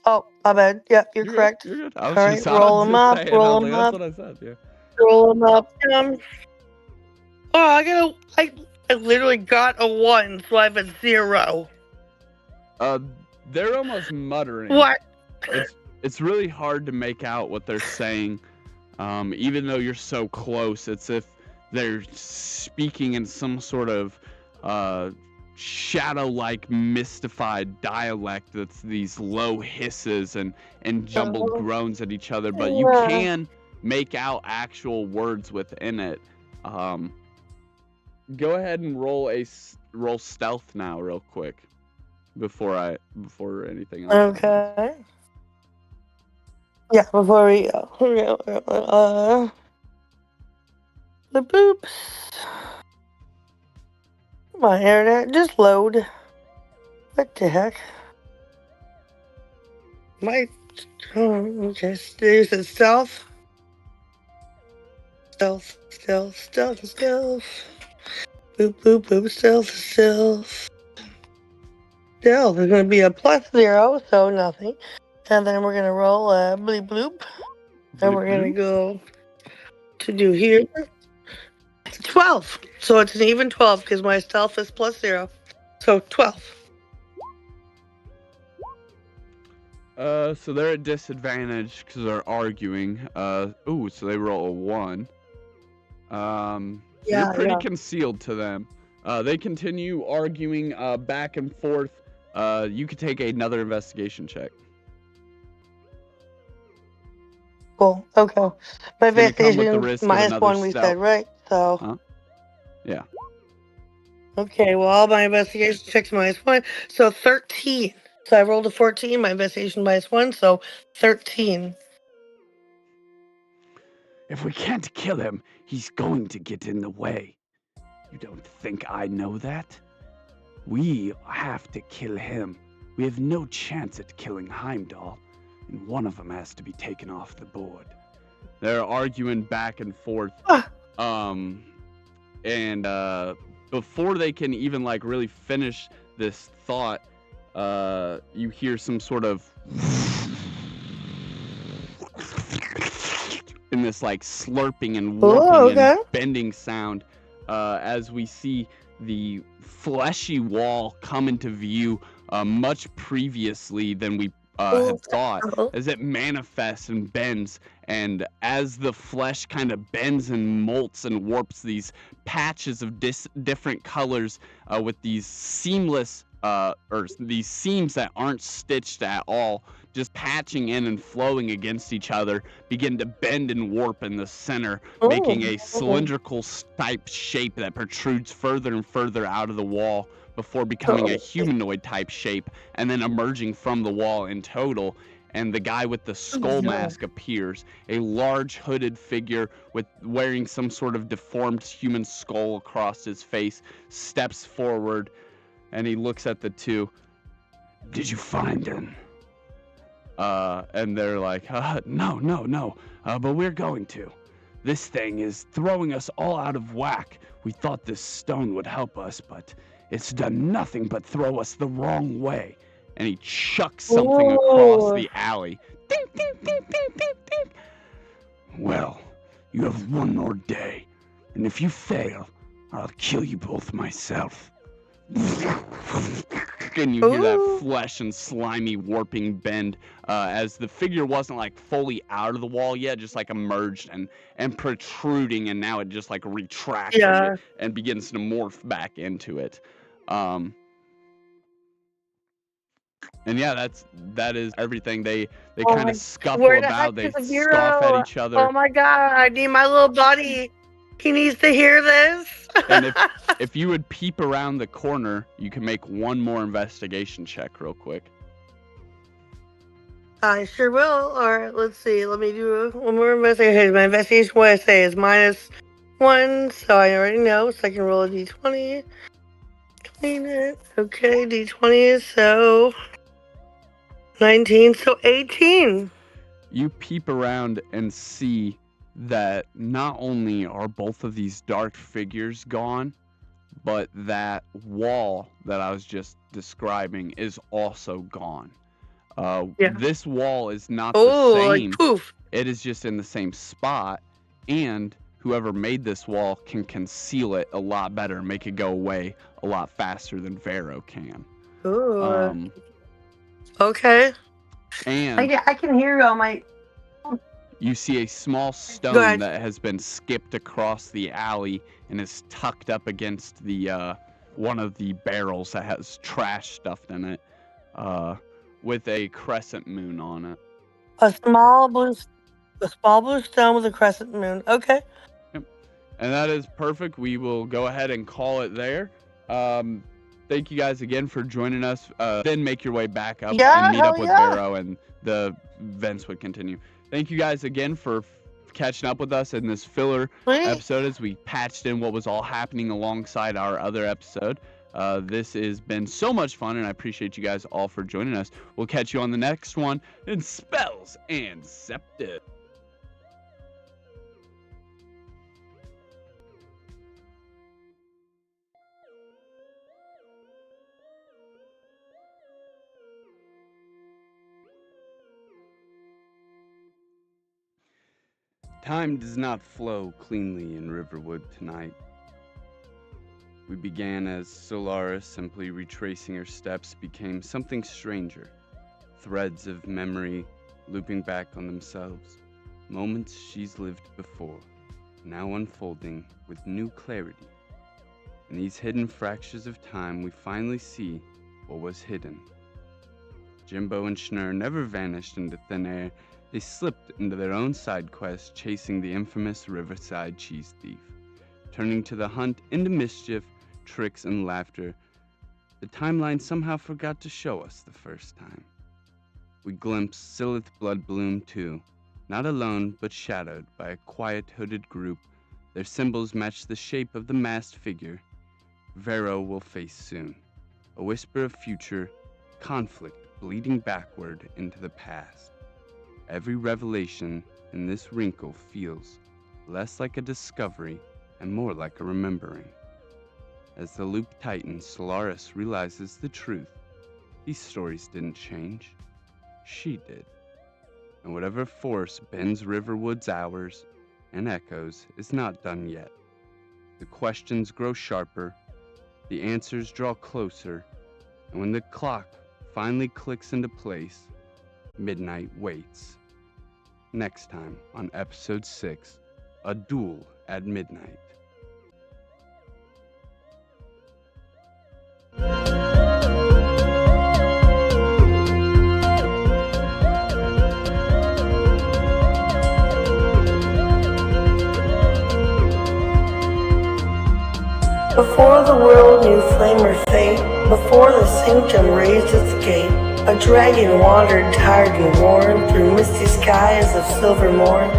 Oh, my bad. Yep, you're You're correct. good. You're good. All right, I roll was them just up. saying. I Roll was them like, up. that's what I said. Yeah. Roll them up. Oh, I literally got a 1, so I have a 0. They're almost muttering. What? It's really hard to make out what they're saying, even though you're so close. It's if they're speaking in some sort of shadow-like, mystified dialect that's these low hisses and jumbled groans at each other, but you can make out actual words within it. Go ahead and roll stealth now, real quick, before anything else happens. Okay. Yeah, before we go. The boops. Come on, internet, just load. What the heck? Okay, there's a stealth. Stealth. Boop, stealth. Stealth is going to be a +0, so nothing. And then we're going to roll a bleep bloop. And we're going to go to do here. 12. So it's an even 12 because my stealth is +0. So 12. So they're at disadvantage because they're arguing. So they roll a 1. You're pretty concealed to them. They continue arguing back and forth. You could take another investigation check. Cool. Okay. My investigation -1 we stealth. said, right? So. Huh? Yeah. Okay, well, all my investigation checks -1. So 13. So I rolled a 14. My investigation -1, so 13. If we can't kill him, he's going to get in the way. You don't think I know that? We have to kill him. We have no chance at killing Heimdall, and one of them has to be taken off the board. They're arguing back and forth. And before they can even like really finish this thought, you hear some sort of in this like slurping and warping and bending sound, as we see the fleshy wall come into view much previously than we had thought, as it manifests and bends, and as the flesh kind of bends and molts and warps these patches of different colors with these seamless or these seams that aren't stitched at all just patching in and flowing against each other, begin to bend and warp in the center, Oh, making a cylindrical type shape that protrudes further and further out of the wall before becoming a humanoid type shape and then emerging from the wall in total. And the guy with the skull mask appears, a large hooded figure with wearing some sort of deformed human skull across his face, steps forward, and he looks at the two. Did you find him? And they're like, no, but we're going to. This thing is throwing us all out of whack. We thought this stone would help us, but it's done nothing but throw us the wrong way. And he chucks something across the alley. Ding, ding, ding, ding, ding, ding. Well, you have one more day, and if you fail, I'll kill you both myself. And you hear that flesh and slimy warping bend as the figure wasn't like fully out of the wall yet, just like emerged and protruding, and now it just like retracts and begins to morph back into it. And yeah, that is everything. They kind of scuffle about, they scoff at each other. Oh my god, I need my little buddy. He needs to hear this. And if you would peep around the corner, you can make one more investigation check real quick. I sure will. Alright, let's see. Let me do one more investigation. My investigation, what I say, is -1, so I already know. So I can roll a d20. Clean it. Okay, d20, so 19, so 18. You peep around and see that not only are both of these dark figures gone, but that wall that I was just describing is also gone. This wall is not the same. Like poof. It is just in the same spot, and whoever made this wall can conceal it a lot better, make it go away a lot faster than Vero can. Ooh. Okay. And I can hear you on my... You see a small stone that has been skipped across the alley and is tucked up against the one of the barrels that has trash stuffed in it, with a crescent moon on it. A small blue stone with a crescent moon. Okay. Yep. And that is perfect. We will go ahead and call it there. Thank you guys again for joining us. Then make your way back up and meet up with Vero, and the events would continue. Thank you guys again for catching up with us in this filler episode as we patched in what was all happening alongside our other episode. This has been so much fun, and I appreciate you guys all for joining us. We'll catch you on the next one in Spells and Scepters. Time does not flow cleanly in Riverwood tonight. We began as Solaris, simply retracing her steps, became something stranger. Threads of memory looping back on themselves. Moments she's lived before, now unfolding with new clarity. In these hidden fractures of time, we finally see what was hidden. Jimbo and Schnurr never vanished into thin air. They slipped into their own side quest, chasing the infamous Riverside cheese thief. Turning to the hunt into mischief, tricks, and laughter, the timeline somehow forgot to show us the first time. We glimpsed Silith Bloodbloom too, not alone but shadowed by a quiet hooded group. Their symbols match the shape of the masked figure Vero will face soon. A whisper of future, conflict bleeding backward into the past. Every revelation in this wrinkle feels less like a discovery and more like a remembering. As the loop tightens, Solaris realizes the truth. These stories didn't change. She did. And whatever force bends Riverwood's hours and echoes is not done yet. The questions grow sharper, the answers draw closer, and when the clock finally clicks into place, midnight waits. Next time on Episode 6, A Duel at Midnight. Before the world knew flame or fate, before the sanctum raised its gate, a dragon wandered tired and worn through misty skies of silver morn.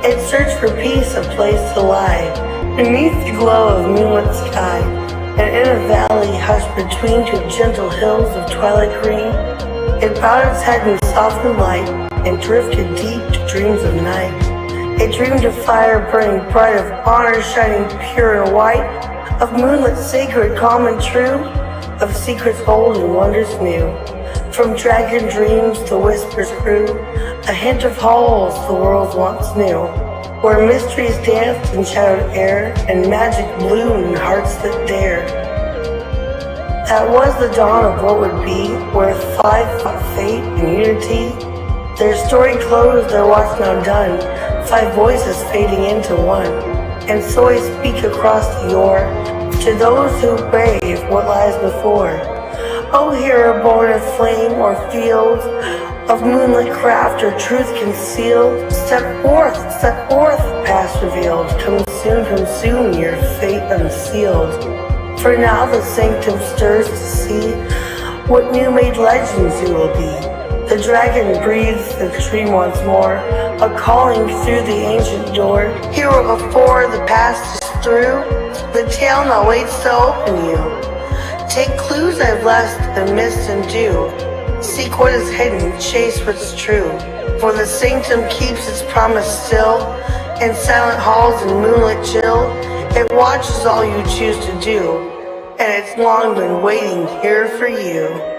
It searched for peace, a place to lie, beneath the glow of moonlit sky, and in a valley hushed between two gentle hills of twilight green, it bowed its head in softened light and drifted deep to dreams of night. It dreamed of fire burning bright, of honor shining pure and white, of moonlit sacred, calm and true, of secrets old and wonders new. From dragon dreams the whispers grew, a hint of halls the world once knew, where mysteries danced in shadowed air, and magic bloomed in hearts that dared. That was the dawn of what would be, where five fought fate and unity. Their story closed, their watch now done, five voices fading into one. And so I speak across the yore, to those who brave what lies before. O hero born of flame or field, of moonlit craft or truth concealed, step forth, past revealed, come soon your fate unsealed. For now the sanctum stirs to see what new made legends you will be. The dragon breathes the dream once more, a calling through the ancient door. Hero before the past is through, the tale now waits to open you. Take clues I've left and missed and do. Seek what is hidden, chase what's true. For the sanctum keeps its promise still. In silent halls and moonlit chill, it watches all you choose to do. And it's long been waiting here for you.